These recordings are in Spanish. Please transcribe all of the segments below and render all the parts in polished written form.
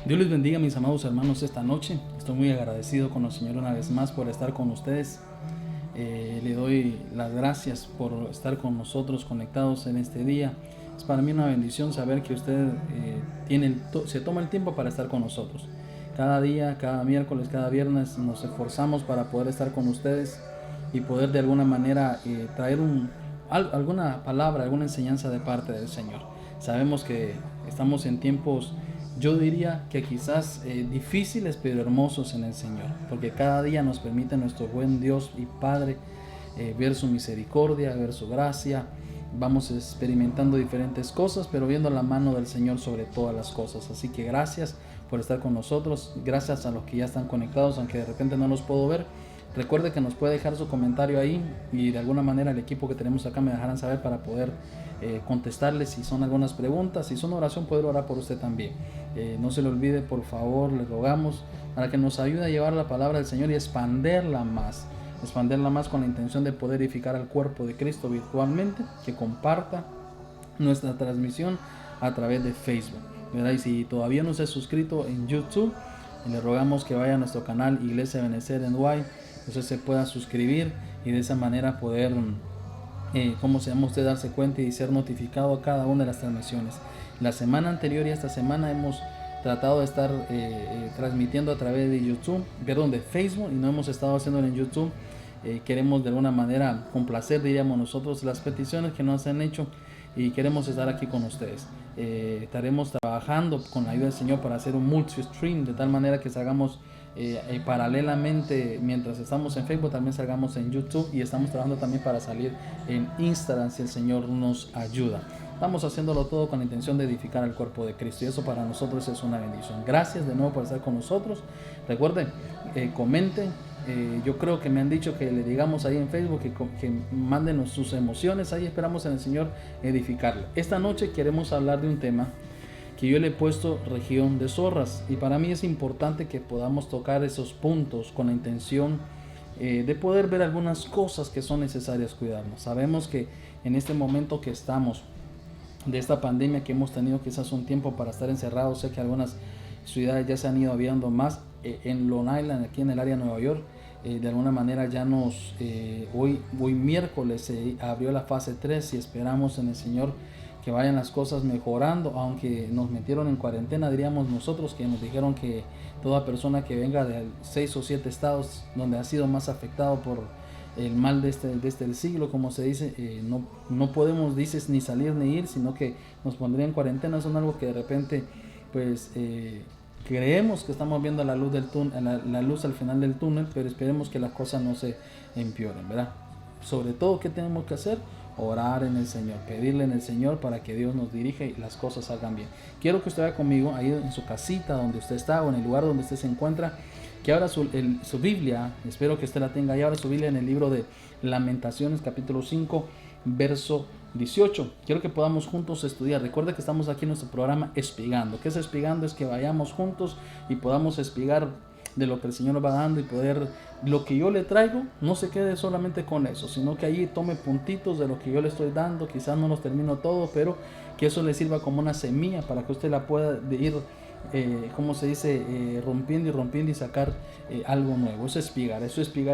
Dios les bendiga, mis amados hermanos, esta noche. Estoy muy agradecido con el Señor una vez más por estar con ustedes. Le doy las gracias por estar con nosotros conectados en este día. Es para mí una bendición saber que usted se toma el tiempo para estar con nosotros. Cada día, cada miércoles, cada viernes nos esforzamos para poder estar con ustedes y poder de alguna manera traer alguna palabra, alguna enseñanza de parte del Señor. Sabemos que estamos en tiempos, yo diría que quizás difíciles pero hermosos en el Señor, porque cada día nos permite nuestro buen Dios y Padre ver su misericordia, ver su gracia. Vamos experimentando diferentes cosas, pero viendo la mano del Señor sobre todas las cosas. Así que gracias por estar con nosotros, gracias a los que ya están conectados, aunque de repente no los puedo ver. Recuerde que nos puede dejar su comentario ahí y de alguna manera el equipo que tenemos acá me dejarán saber para poder contestarles si son algunas preguntas. Si son oración, poder orar por usted también. No se le olvide, por favor, le rogamos para que nos ayude a llevar la palabra del Señor y expanderla más con la intención de poder edificar al cuerpo de Cristo virtualmente, que comparta nuestra transmisión a través de Facebook, ¿verdad? Y si todavía no se ha suscrito en YouTube, le rogamos que vaya a nuestro canal Iglesia Benecer en Dubai, usted se pueda suscribir y de esa manera poder usted darse cuenta y ser notificado a cada una de las transmisiones. La semana anterior y esta semana hemos tratado de estar transmitiendo a través de YouTube, de Facebook, y no hemos estado haciéndolo en YouTube. Queremos de alguna manera complacer, diríamos nosotros, las peticiones que nos han hecho y queremos estar aquí con ustedes. Estaremos trabajando con la ayuda del Señor para hacer un multi-stream de tal manera que salgamos paralelamente mientras estamos en Facebook, también salgamos en YouTube, y estamos trabajando también para salir en Instagram si el Señor nos ayuda. Estamos haciéndolo todo con la intención de edificar al cuerpo de Cristo y eso para nosotros es una bendición. Gracias de nuevo por estar con nosotros. Recuerden, comenten. Yo creo que me han dicho que le digamos ahí en Facebook que mándenos sus emociones. Ahí esperamos en el Señor edificarle. Esta noche queremos hablar de un tema que yo le he puesto región de zorras, y para mí es importante que podamos tocar esos puntos con la intención de poder ver algunas cosas que son necesarias cuidarnos. Sabemos que en este momento que estamos de esta pandemia, que hemos tenido quizás un tiempo para estar encerrados, sé que algunas ciudades ya se han ido abriendo más. En Long Island, aquí en el área de Nueva York, de alguna manera ya hoy miércoles se abrió la fase 3 y esperamos en el Señor que vayan las cosas mejorando, aunque nos metieron en cuarentena, diríamos nosotros, que nos dijeron que toda persona que venga de 6 o 7 estados donde ha sido más afectado por el mal de este siglo, como se dice, no podemos, dices, ni salir ni ir, sino que nos pondría en cuarentena. Son algo que de repente pues creemos que estamos viendo la luz del túnel, la luz al final del túnel, pero esperemos que las cosas no se empeoren, ¿verdad? Sobre todo, ¿qué tenemos que hacer? Orar en el Señor, pedirle en el Señor para que Dios nos dirija y las cosas salgan bien. Quiero que usted vaya conmigo ahí en su casita donde usted está o en el lugar donde usted se encuentra, que abra su Biblia. Espero que usted la tenga ahí. Abra su Biblia en el libro de Lamentaciones, capítulo 5, verso 18. Quiero que podamos juntos estudiar. Recuerde que estamos aquí en nuestro programa Espigando. ¿Qué es Espigando? Es que vayamos juntos y podamos espigar de lo que el Señor va dando, y poder, lo que yo le traigo, no se quede solamente con eso, sino que allí tome puntitos de lo que yo le estoy dando. Quizás no los termino todo, pero que eso le sirva como una semilla para que usted la pueda ir rompiendo y rompiendo y sacar algo nuevo. Eso espigar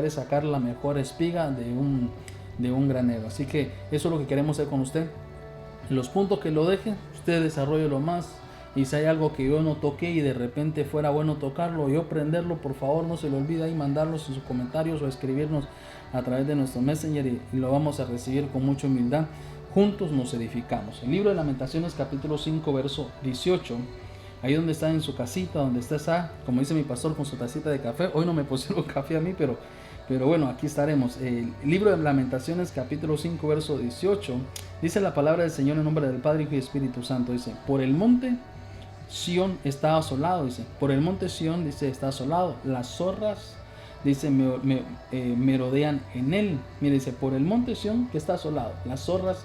es sacar la mejor espiga de un granero. Así que eso es lo que queremos hacer con usted. Los puntos que lo dejen, usted desarrolle lo más. Y si hay algo que yo no toqué y de repente fuera bueno tocarlo, yo prenderlo, por favor no se le olvide ahí mandarlos en sus comentarios o escribirnos a través de nuestro Messenger, y lo vamos a recibir con mucha humildad. Juntos nos edificamos. El libro de Lamentaciones, capítulo 5, verso 18. Ahí donde está en su casita, donde está, como dice mi pastor, con su tacita de café. Hoy no me pusieron café a mí, pero bueno, aquí estaremos. El libro de Lamentaciones, capítulo 5, verso 18. Dice la palabra del Señor en nombre del Padre, Hijo y Espíritu Santo. Dice: por el monte Sión está asolado, dice. Por el monte Sión, dice, está asolado. Las zorras, dice, merodean en él. Mire, dice, por el monte Sión que está asolado, las zorras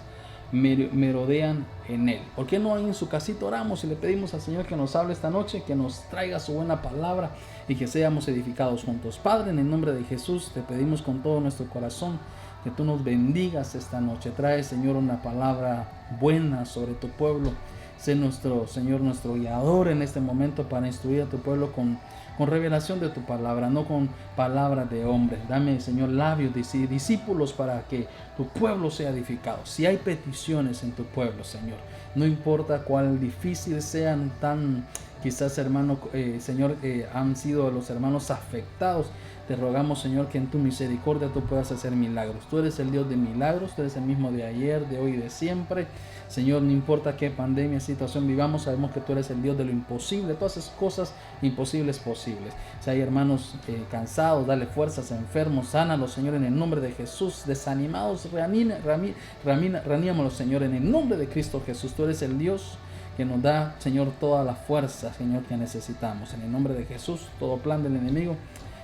merodean en él. ¿Por qué no ahí en su casita oramos y le pedimos al Señor que nos hable esta noche, que nos traiga su buena palabra y que seamos edificados juntos? Padre, en el nombre de Jesús, te pedimos con todo nuestro corazón que tú nos bendigas esta noche. Trae, Señor, una palabra buena sobre tu pueblo. Sé nuestro Señor, nuestro guiador en este momento para instruir a tu pueblo con revelación de tu palabra, no con palabras de hombre. Dame, Señor, labios de discípulos para que tu pueblo sea edificado. Si hay peticiones en tu pueblo, Señor, no importa cuál difícil sean, tan quizás, hermano, Señor, han sido los hermanos afectados. Te rogamos, Señor, que en tu misericordia tú puedas hacer milagros. Tú eres el Dios de milagros, tú eres el mismo de ayer, de hoy y de siempre. Señor, no importa qué pandemia, situación vivamos, sabemos que tú eres el Dios de lo imposible, todas esas cosas imposibles posibles. Si hay hermanos cansados, dale fuerzas, enfermos, sánalos, Señor, en el nombre de Jesús. Desanimados, reanímalos, Señor, en el nombre de Cristo Jesús. Tú eres el Dios que nos da, Señor, toda la fuerza, Señor, que necesitamos. En el nombre de Jesús, todo plan del enemigo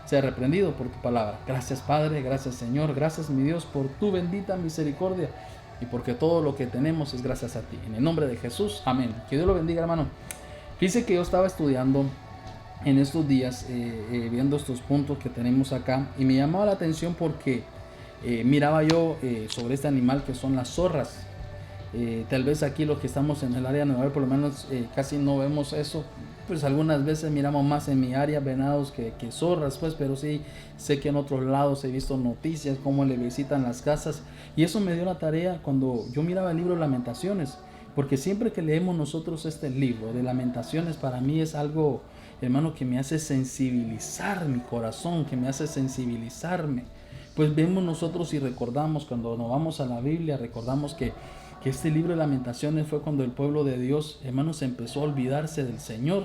sea reprendido por tu palabra. Gracias, Padre, gracias, Señor, gracias, mi Dios, por tu bendita misericordia y porque todo lo que tenemos es gracias a ti. En el nombre de Jesús, amén. Que Dios lo bendiga, hermano. Fíjese que yo estaba estudiando en estos días, viendo estos puntos que tenemos acá, y me llamaba la atención porque miraba yo sobre este animal que son las zorras. Tal vez aquí los que estamos en el área de Nueva York por lo menos casi no vemos eso, pues algunas veces miramos más en mi área venados que zorras, pues, pero sí sé que en otros lados he visto noticias cómo le visitan las casas, y eso me dio la tarea cuando yo miraba el libro de Lamentaciones, porque siempre que leemos nosotros este libro de Lamentaciones, para mí es algo, hermano, que me hace sensibilizar mi corazón, que me hace sensibilizarme. Pues vemos nosotros y recordamos, cuando nos vamos a la Biblia, recordamos que este libro de Lamentaciones fue cuando el pueblo de Dios, hermanos, empezó a olvidarse del Señor.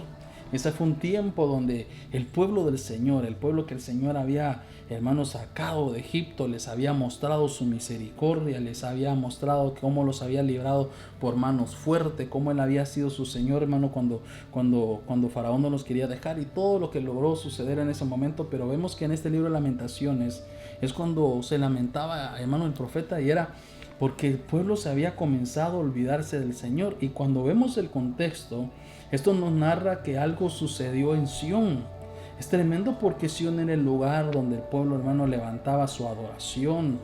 Ese fue un tiempo donde el pueblo del Señor, el pueblo que el Señor había, hermanos, sacado de Egipto, les había mostrado su misericordia, les había mostrado cómo los había librado por manos fuertes, cómo Él había sido su Señor, hermano, cuando Faraón no los quería dejar, y todo lo que logró suceder en ese momento. Pero vemos que en este libro de Lamentaciones es cuando se lamentaba, hermano, el profeta, y era porque el pueblo se había comenzado a olvidarse del Señor. Y cuando vemos el contexto, esto nos narra que algo sucedió en Sión. Es tremendo porque Sión era el lugar donde el pueblo, hermano, levantaba su adoración.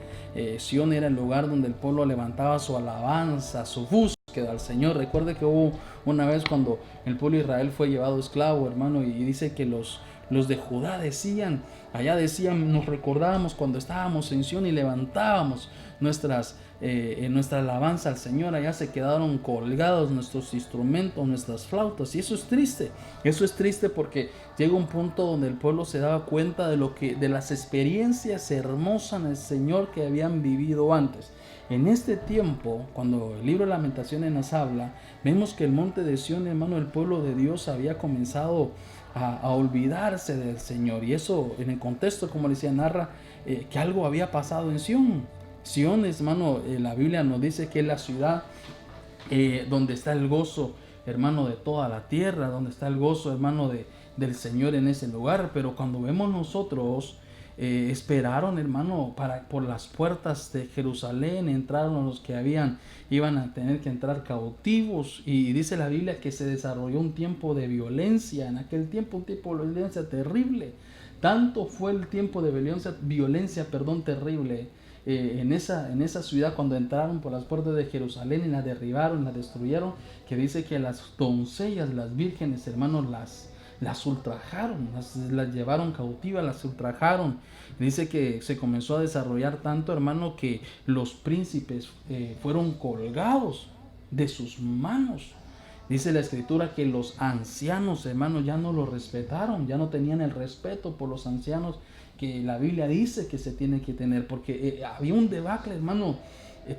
Sión era el lugar donde el pueblo levantaba su alabanza, su búsqueda al Señor. Recuerde que hubo una vez cuando el pueblo de Israel fue llevado esclavo, hermano, y dice que los de Judá decían, nos recordábamos cuando estábamos en Sión y levantábamos nuestra alabanza al Señor. Allá se quedaron colgados nuestros instrumentos, nuestras flautas, y eso es triste porque llega un punto donde el pueblo se daba cuenta de las experiencias hermosas en el Señor que habían vivido antes. En este tiempo, cuando el libro de Lamentaciones nos habla, vemos que el monte de Sión, hermano, el pueblo de Dios había comenzado a olvidarse del Señor, y eso en el contexto, como le decía, narra que algo había pasado en Sión. Sión, hermano, la Biblia nos dice que es la ciudad donde está el gozo, hermano, de toda la tierra, donde está el gozo, hermano, del Señor en ese lugar. Pero cuando vemos nosotros, esperaron, hermano, por las puertas de Jerusalén entraron los que iban a tener que entrar cautivos, y dice la Biblia que se desarrolló un tiempo de violencia, en aquel tiempo un tipo de violencia terrible. Tanto fue el tiempo de violencia terrible en esa ciudad, cuando entraron por las puertas de Jerusalén y la derribaron, la destruyeron, que dice que las doncellas, las vírgenes, hermanos, las ultrajaron, las llevaron cautivas, las ultrajaron. Dice que se comenzó a desarrollar tanto, hermano, que los príncipes fueron colgados de sus manos. Dice la escritura que los ancianos, hermanos, ya no los respetaron, ya no tenían el respeto por los ancianos que la Biblia dice que se tiene que tener, porque había un debacle, hermano,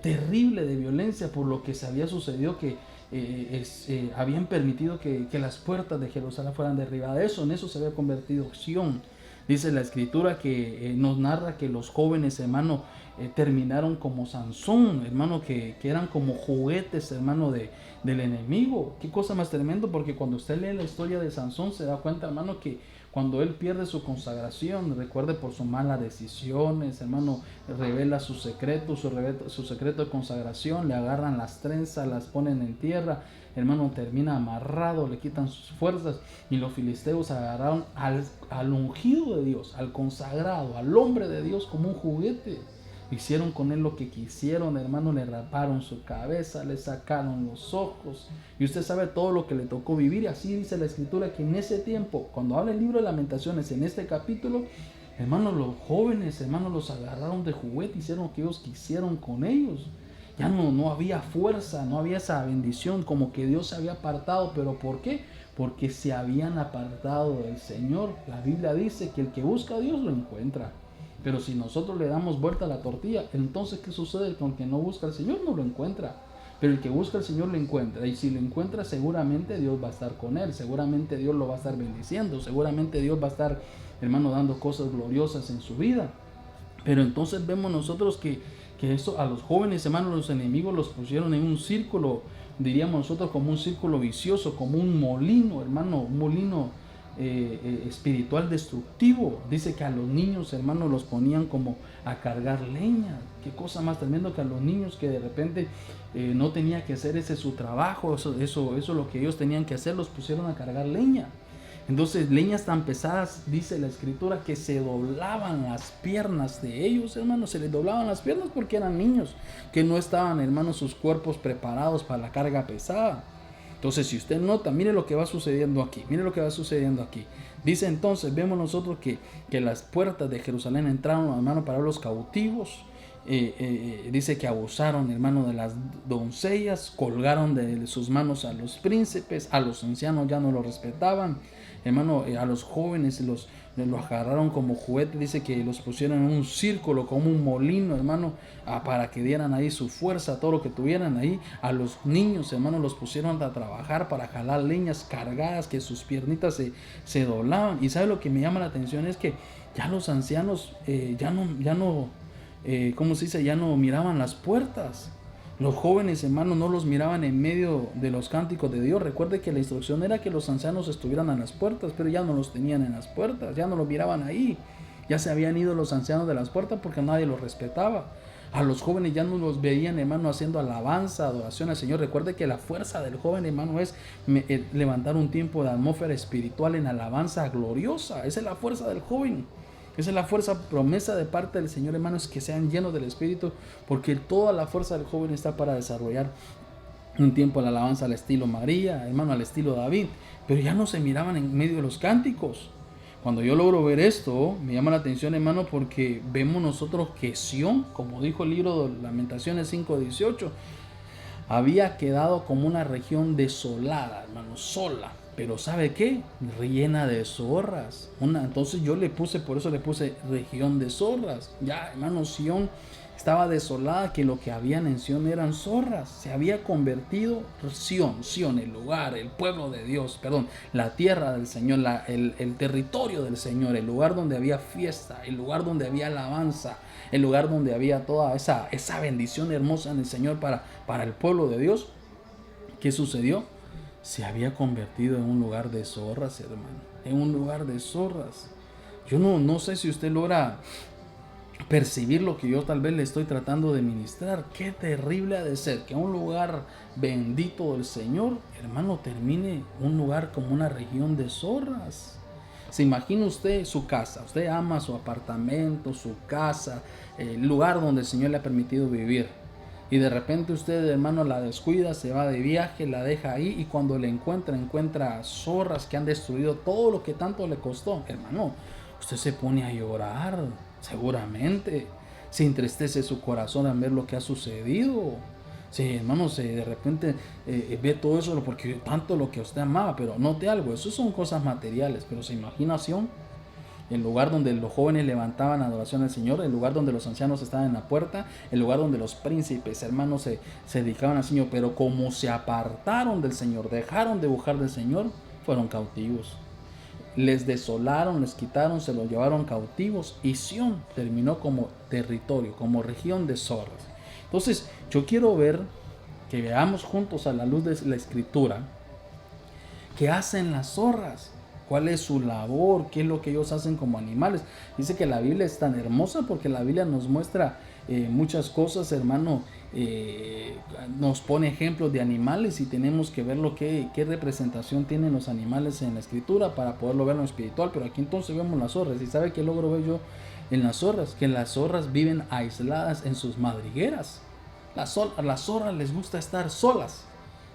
terrible de violencia por lo que se había sucedido, que habían permitido que las puertas de Jerusalén fueran derribadas. En eso se había convertido Sión. Dice la escritura que nos narra que los jóvenes, hermano, terminaron como Sansón, hermano, que eran como juguetes, hermano, del enemigo. Qué cosa más tremendo, porque cuando usted lee la historia de Sansón se da cuenta, hermano, que cuando él pierde su consagración, recuerde, por sus malas decisiones, hermano, revela su secreto de consagración, le agarran las trenzas, las ponen en tierra, hermano, termina amarrado, le quitan sus fuerzas, y los filisteos agarraron al ungido de Dios, al consagrado, al hombre de Dios, como un juguete. hicieron con él lo que quisieron, hermano, le raparon su cabeza, le sacaron los ojos, y usted sabe todo lo que le tocó vivir. Y así dice la escritura que en ese tiempo, cuando habla el libro de Lamentaciones, en este capítulo, hermanos, los jóvenes, hermanos, los agarraron de juguete, hicieron lo que ellos quisieron con ellos. Ya no había fuerza, no había esa bendición, como que Dios se había apartado. ¿Pero por qué? Porque se habían apartado del Señor. La Biblia dice que el que busca a Dios lo encuentra. Pero si nosotros le damos vuelta a la tortilla, entonces ¿qué sucede? Con el que no busca al Señor no lo encuentra. Pero el que busca al Señor lo encuentra. Y si lo encuentra, seguramente Dios va a estar con él. Seguramente Dios lo va a estar bendiciendo. Seguramente Dios va a estar, hermano, dando cosas gloriosas en su vida. Pero entonces vemos nosotros que eso a los jóvenes, hermanos, los enemigos los pusieron en un círculo, diríamos nosotros, como un círculo vicioso, como un molino, hermano, un molino espiritual destructivo. Dice que a los niños, hermanos, los ponían como a cargar leña. Qué cosa más tremendo, que a los niños que de repente no tenía que hacer ese su trabajo, eso lo que ellos tenían que hacer, los pusieron a cargar leña. Entonces, leñas tan pesadas, dice la escritura, que se doblaban las piernas de ellos, hermanos. Se les doblaban las piernas porque eran niños, que no estaban, hermanos, sus cuerpos preparados para la carga pesada. Entonces, si usted nota, mire lo que va sucediendo aquí. Mire lo que va sucediendo aquí. Dice entonces, vemos nosotros que las puertas de Jerusalén entraron, hermano, para los cautivos. Dice que abusaron, hermano, de las doncellas, colgaron de sus manos a los príncipes, a los ancianos ya no los respetaban, hermano, a los jóvenes los agarraron como juguete. Dice que los pusieron en un círculo como un molino, hermano, para que dieran ahí su fuerza, todo lo que tuvieran ahí. A los niños, hermano, los pusieron a trabajar para jalar leñas cargadas, que sus piernitas se doblaban. Y sabe lo que me llama la atención es que ya los ancianos ¿cómo se dice? Ya no miraban las puertas. Los jóvenes, hermanos, no los miraban en medio de los cánticos de Dios. Recuerde que la instrucción era que los ancianos estuvieran en las puertas, pero ya no los tenían en las puertas, ya no los miraban ahí. Ya se habían ido los ancianos de las puertas porque nadie los respetaba. A los jóvenes ya no los veían, hermano, haciendo alabanza, adoración al Señor. Recuerde que la fuerza del joven, hermano, es levantar un tiempo de atmósfera espiritual en alabanza gloriosa. Esa es la fuerza del joven. Esa es la fuerza, promesa de parte del Señor, hermanos, que sean llenos del Espíritu, porque toda la fuerza del joven está para desarrollar un tiempo de alabanza al estilo María, hermano, al estilo David. Pero ya no se miraban en medio de los cánticos. Cuando yo logro ver esto, me llama la atención, hermano, porque vemos nosotros que Sión, como dijo el libro de Lamentaciones 5:18, había quedado como una región desolada, hermano, sola. Pero ¿sabe qué? Llena de zorras. Entonces yo por eso le puse región de zorras. Ya, hermano, Sión estaba desolada, que lo que habían en Sión eran zorras. Se había convertido Sión, el lugar, el pueblo de Dios, perdón, la tierra del Señor, el territorio del Señor, el lugar donde había fiesta, el lugar donde había alabanza, el lugar donde había toda esa bendición hermosa en el Señor para el pueblo de Dios. ¿Qué sucedió? Se había convertido en un lugar de zorras, hermano. En un lugar de zorras. Yo no sé si usted logra percibir lo que yo tal vez le estoy tratando de ministrar. Qué terrible ha de ser que un lugar bendito del Señor, hermano, termine un lugar como una región de zorras. Se imagina usted su casa. Usted ama su apartamento, su casa, el lugar donde el Señor le ha permitido vivir. Y de repente usted, hermano, la descuida, se va de viaje, la deja ahí, y cuando le encuentra zorras que han destruido todo lo que tanto le costó. Hermano, usted se pone a llorar, seguramente. Se entristece su corazón al ver lo que ha sucedido. Sí, hermano, de repente ve todo eso porque tanto lo que usted amaba. Pero note algo, eso son cosas materiales, pero su imaginación, el lugar donde los jóvenes levantaban adoración al Señor, el lugar donde los ancianos estaban en la puerta, el lugar donde los príncipes, hermanos, se dedicaban al Señor. Pero como se apartaron del Señor, dejaron de buscar del Señor, fueron cautivos. Les desolaron, les quitaron, se los llevaron cautivos, y Sión terminó como territorio, como región de zorras. Entonces, yo quiero que veamos juntos a la luz de la Escritura, ¿qué hacen las zorras? ¿Cuál es su labor? ¿Qué es lo que ellos hacen como animales? Dice que la Biblia es tan hermosa porque la Biblia nos muestra muchas cosas, hermano. Nos pone ejemplos de animales y tenemos que ver qué representación tienen los animales en la escritura para poderlo ver en lo espiritual. Pero aquí entonces vemos las zorras. ¿Y sabe qué logro ver yo en las zorras? Que las zorras viven aisladas en sus madrigueras. Las zorras les gusta estar solas.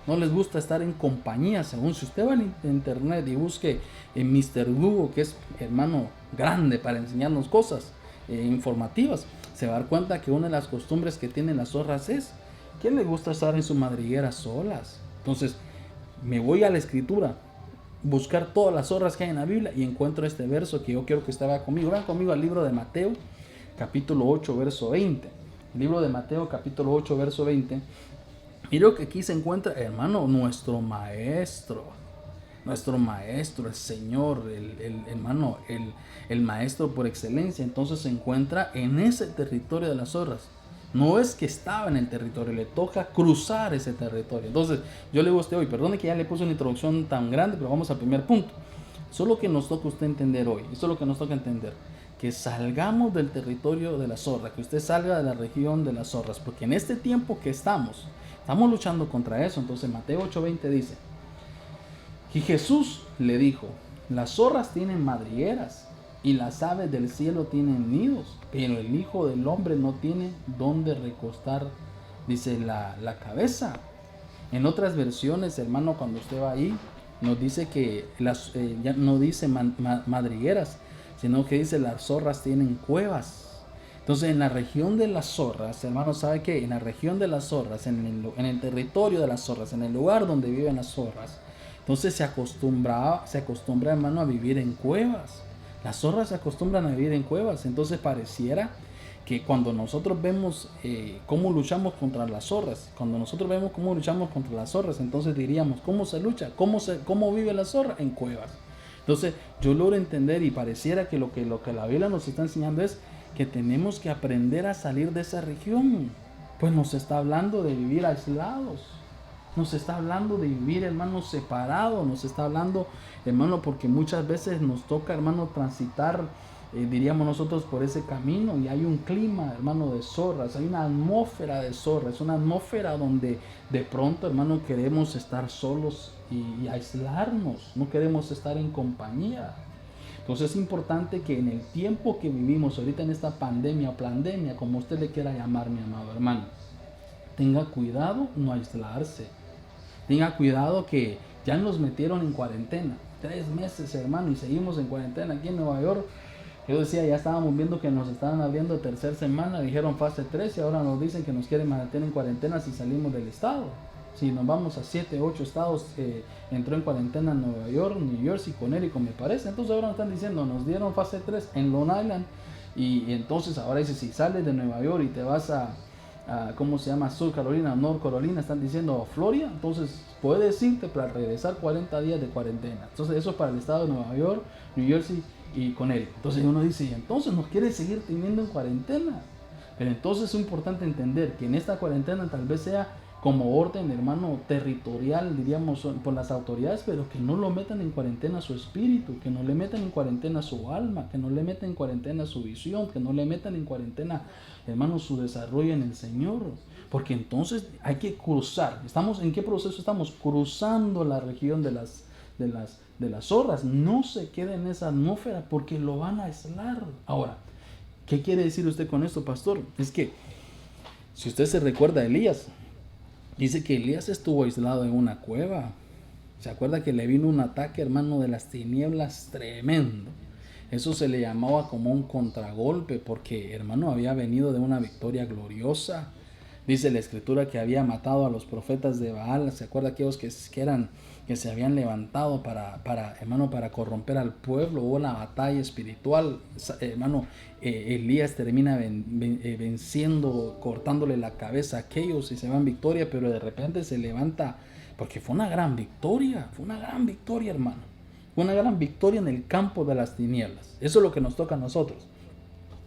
No les gusta estar en compañía. Según si usted va en internet y busque en Mr. Google, que es hermano grande para enseñarnos cosas informativas, se va a dar cuenta que una de las costumbres que tienen las zorras es que les gusta estar en su madriguera solas. Entonces me voy a la escritura, buscar todas las zorras que hay en la Biblia y encuentro este verso que yo quiero que usted vaya conmigo. Vean conmigo al libro de Mateo, capítulo 8, verso 20. El libro de Mateo, capítulo 8, verso 20. Mira que aquí se encuentra, hermano, nuestro maestro, el Señor, hermano, el maestro por excelencia. Entonces se encuentra en ese territorio de las zorras. No es que estaba en el territorio, le toca cruzar ese territorio. Entonces yo le digo a usted hoy, perdone que ya le puse una introducción tan grande, pero vamos al primer punto. Eso es lo que nos toca usted entender hoy, eso es lo que nos toca entender. Que salgamos del territorio de la zorra, que usted salga de la región de las zorras, porque en este tiempo que estamos luchando contra eso. Entonces Mateo 8:20 dice, y Jesús le dijo, las zorras tienen madrigueras y las aves del cielo tienen nidos, pero el Hijo del Hombre no tiene dónde recostar, dice, la cabeza. En otras versiones, hermano, cuando usted va ahí, nos dice que ya no dice madrigueras, sino que dice las zorras tienen cuevas. Entonces en la región de las zorras, hermano, ¿sabe qué? En la región de las zorras, en el territorio de las zorras, en el lugar donde viven las zorras, entonces se acostumbra, hermano, a vivir en cuevas. Las zorras se acostumbran a vivir en cuevas. Entonces pareciera que cuando nosotros vemos cómo luchamos contra las zorras, entonces diríamos, ¿cómo se lucha? ¿Cómo vive la zorra? En cuevas. Entonces yo logro entender y pareciera que lo que la Biblia nos está enseñando es que tenemos que aprender a salir de esa región. Pues nos está hablando de vivir aislados. Nos está hablando de vivir, hermano, separados. Nos está hablando, hermano, porque muchas veces nos toca, hermano, transitar, diríamos nosotros, por ese camino. Y hay un clima, hermano, de zorras. Hay una atmósfera de zorras. Es una atmósfera donde de pronto, hermano, queremos estar solos y aislarnos. No queremos estar en compañía. Entonces es importante que en el tiempo que vivimos ahorita en esta pandemia o plandemia, como usted le quiera llamar, mi amado hermano, tenga cuidado no aislarse. Tenga cuidado que ya nos metieron en cuarentena. 3 meses, hermano, y seguimos en cuarentena aquí en Nueva York. Yo decía, ya estábamos viendo que nos estaban abriendo tercera semana, dijeron fase 3 y ahora nos dicen que nos quieren mantener en cuarentena si salimos del estado. Si nos vamos a 7, 8 estados, entró en cuarentena en Nueva York, New Jersey, Connecticut, me parece. Entonces ahora nos están diciendo, nos dieron fase 3 en Long Island. Y entonces ahora dice, si sales de Nueva York y te vas a ¿cómo se llama? Sur Carolina, North Carolina, están diciendo Florida. Entonces puedes irte para regresar 40 días de cuarentena. Entonces eso es para el estado de Nueva York, New Jersey y Connecticut. Entonces uno dice, y entonces nos quiere seguir teniendo en cuarentena. Pero entonces es importante entender que en esta cuarentena tal vez sea como orden, hermano, territorial, diríamos, por las autoridades, pero que no lo metan en cuarentena su espíritu, que no le metan en cuarentena su alma, que no le metan en cuarentena su visión, que no le metan en cuarentena, hermano, su desarrollo en el Señor. Porque entonces hay que cruzar. ¿En qué proceso estamos? Cruzando la región de las zorras. No se quede en esa atmósfera porque lo van a aislar. Ahora, ¿qué quiere decir usted con esto, pastor? Es que, si usted se recuerda a Elías, dice que Elías estuvo aislado en una cueva. ¿Se acuerda que le vino un ataque, hermano, de las tinieblas tremendo? Eso se le llamaba como un contragolpe porque, hermano, había venido de una victoria gloriosa. Dice la escritura que había matado a los profetas de Baal. ¿Se acuerda aquellos que se habían levantado para corromper al pueblo? Hubo una batalla espiritual, hermano. Elías termina venciendo, cortándole la cabeza a aquellos y se va en victoria, pero de repente se levanta, porque fue una gran victoria, hermano. Fue una gran victoria en el campo de las tinieblas. Eso es lo que nos toca a nosotros,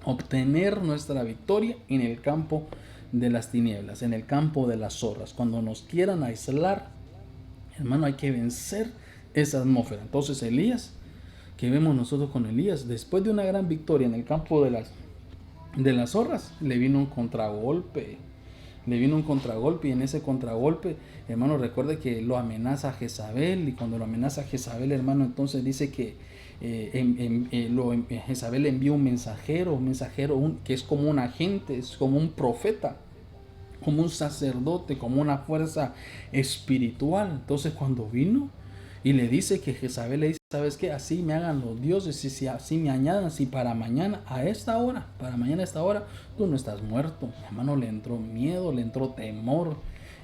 obtener nuestra victoria en el campo de las tinieblas, en el campo de las zorras. Cuando nos quieran aislar, hermano, hay que vencer esa atmósfera. Entonces Elías que vemos nosotros con Elías. Después de una gran victoria en el campo de las zorras, le vino un contragolpe. Le vino un contragolpe, y en ese contragolpe, hermano, recuerde que lo amenaza a Jezabel, y cuando lo amenaza a Jezabel, hermano, entonces dice que Jezabel le envía un mensajero que es como un agente, es como un profeta, como un sacerdote, como una fuerza espiritual. Entonces cuando vino y le dice que Jezabel le dice, ¿sabes qué? Así me hagan los dioses, y si así me añadan, si para mañana a esta hora, tú no estás muerto. Hermano, le entró miedo, le entró temor,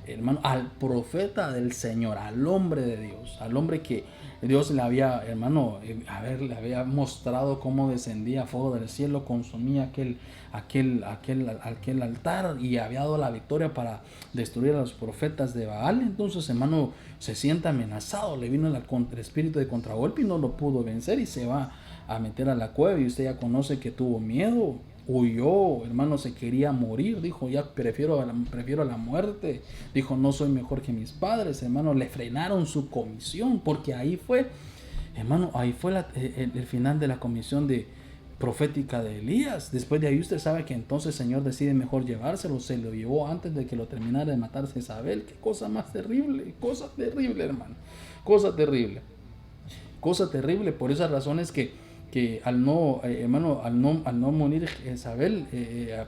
hermano, al profeta del Señor, al hombre de Dios, al hombre que Dios le había, hermano, le había mostrado cómo descendía fuego del cielo, consumía aquel altar, y había dado la victoria para destruir a los profetas de Baal. Entonces, hermano, se siente amenazado, le vino el espíritu de contragolpe y no lo pudo vencer, y se va a meter a la cueva, y usted ya conoce que tuvo miedo. Huyó, hermano, se quería morir, dijo, ya prefiero la muerte, dijo, no soy mejor que mis padres, hermano. Le frenaron su comisión, porque ahí fue, hermano, el final de la comisión profética de Elías. Después de ahí usted sabe que entonces el Señor decide mejor llevárselo, se lo llevó antes de que lo terminara de matar Jezabel. Qué cosa más terrible, hermano, cosa terrible. Por esas razones que al no morir Jezabel,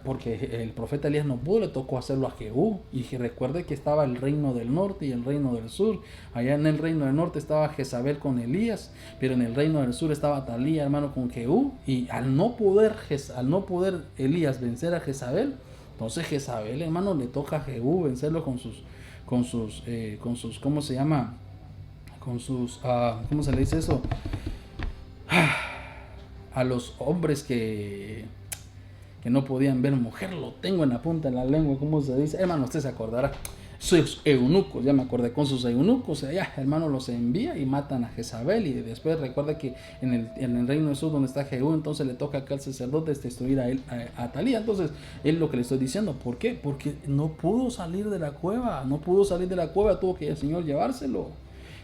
porque el profeta Elías no pudo, le tocó hacerlo a Jehú. Y recuerde que estaba el reino del norte y el reino del sur. Allá en el reino del norte estaba Jezabel con Elías, pero en el reino del sur estaba Atalía, hermano, con Jehú. Y al no poder Elías vencer a Jezabel, entonces Jezabel, hermano, le toca a Jehú vencerlo con sus ¿cómo se llama? Con sus, ¿cómo se le dice eso? A los hombres que no podían ver mujer. Lo tengo en la punta de la lengua, ¿cómo se dice? Hermano, usted se acordará. Sus eunucos, ya me acordé, con sus eunucos, allá, hermano, los envía y matan a Jezabel. Y después recuerda que en el reino del sur, donde está Jehú, entonces le toca acá al sacerdote destruir a Atalía. Entonces, es lo que le estoy diciendo. ¿Por qué? Porque no pudo salir de la cueva, tuvo que el Señor llevárselo.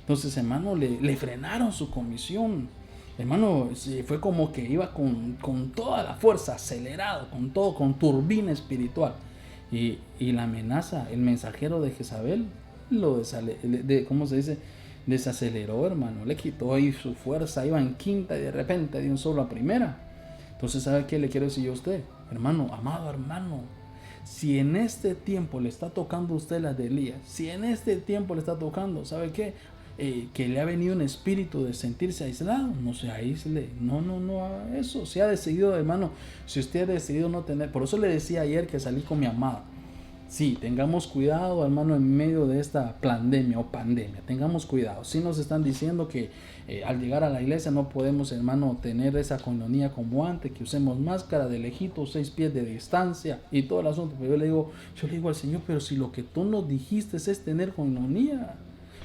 Entonces, hermano, le frenaron su comisión. Hermano, fue como que iba con toda la fuerza, acelerado, con turbina espiritual. Y la amenaza, el mensajero de Jezabel, ¿cómo se dice? Desaceleró, hermano. Le quitó ahí su fuerza, iba en quinta y de repente dio un solo a primera. Entonces, ¿sabe qué le quiero decir yo a usted? Hermano, amado hermano, si en este tiempo le está tocando a usted la de Elías, si en este tiempo le está tocando, ¿sabe qué? Que le ha venido un espíritu de sentirse aislado, no se aísle, no haga eso. Si ha decidido, hermano, si usted ha decidido no tener, por eso le decía ayer que salí con mi amada. Sí, tengamos cuidado, hermano, en medio de esta pandemia, tengamos cuidado. Sí nos están diciendo que al llegar a la iglesia no podemos, hermano, tener esa coinonía como antes, que usemos máscara de lejitos, 6 pies de distancia y todo el asunto. Pero yo le digo al Señor, pero si lo que tú nos dijiste es tener coinonía,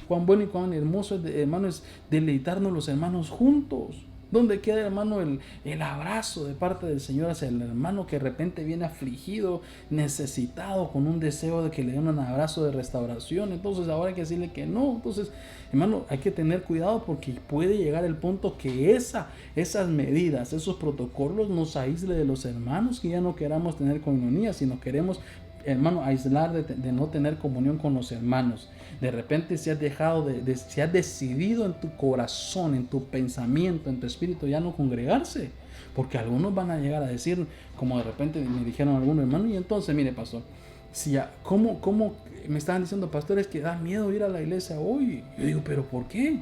cuán bueno y cuán hermoso, hermano, es deleitarnos los hermanos juntos. ¿Dónde queda, hermano, el abrazo de parte del Señor hacia el hermano que de repente viene afligido, necesitado, con un deseo de que le den un abrazo de restauración? Entonces ahora hay que decirle que no. Entonces, hermano, hay que tener cuidado, porque puede llegar el punto que esas medidas, esos protocolos nos aísle de los hermanos, que ya no queramos tener coinonía, sino queremos, hermano, aislar de no tener comunión con los hermanos. De repente si has decidido en tu corazón, en tu pensamiento, en tu espíritu ya no congregarse, porque algunos van a llegar a decir, como de repente me dijeron algunos hermanos, y entonces, mire, pastor, si ya, ¿cómo me estaban diciendo, pastores, que da miedo ir a la iglesia hoy? Yo digo, ¿pero por qué?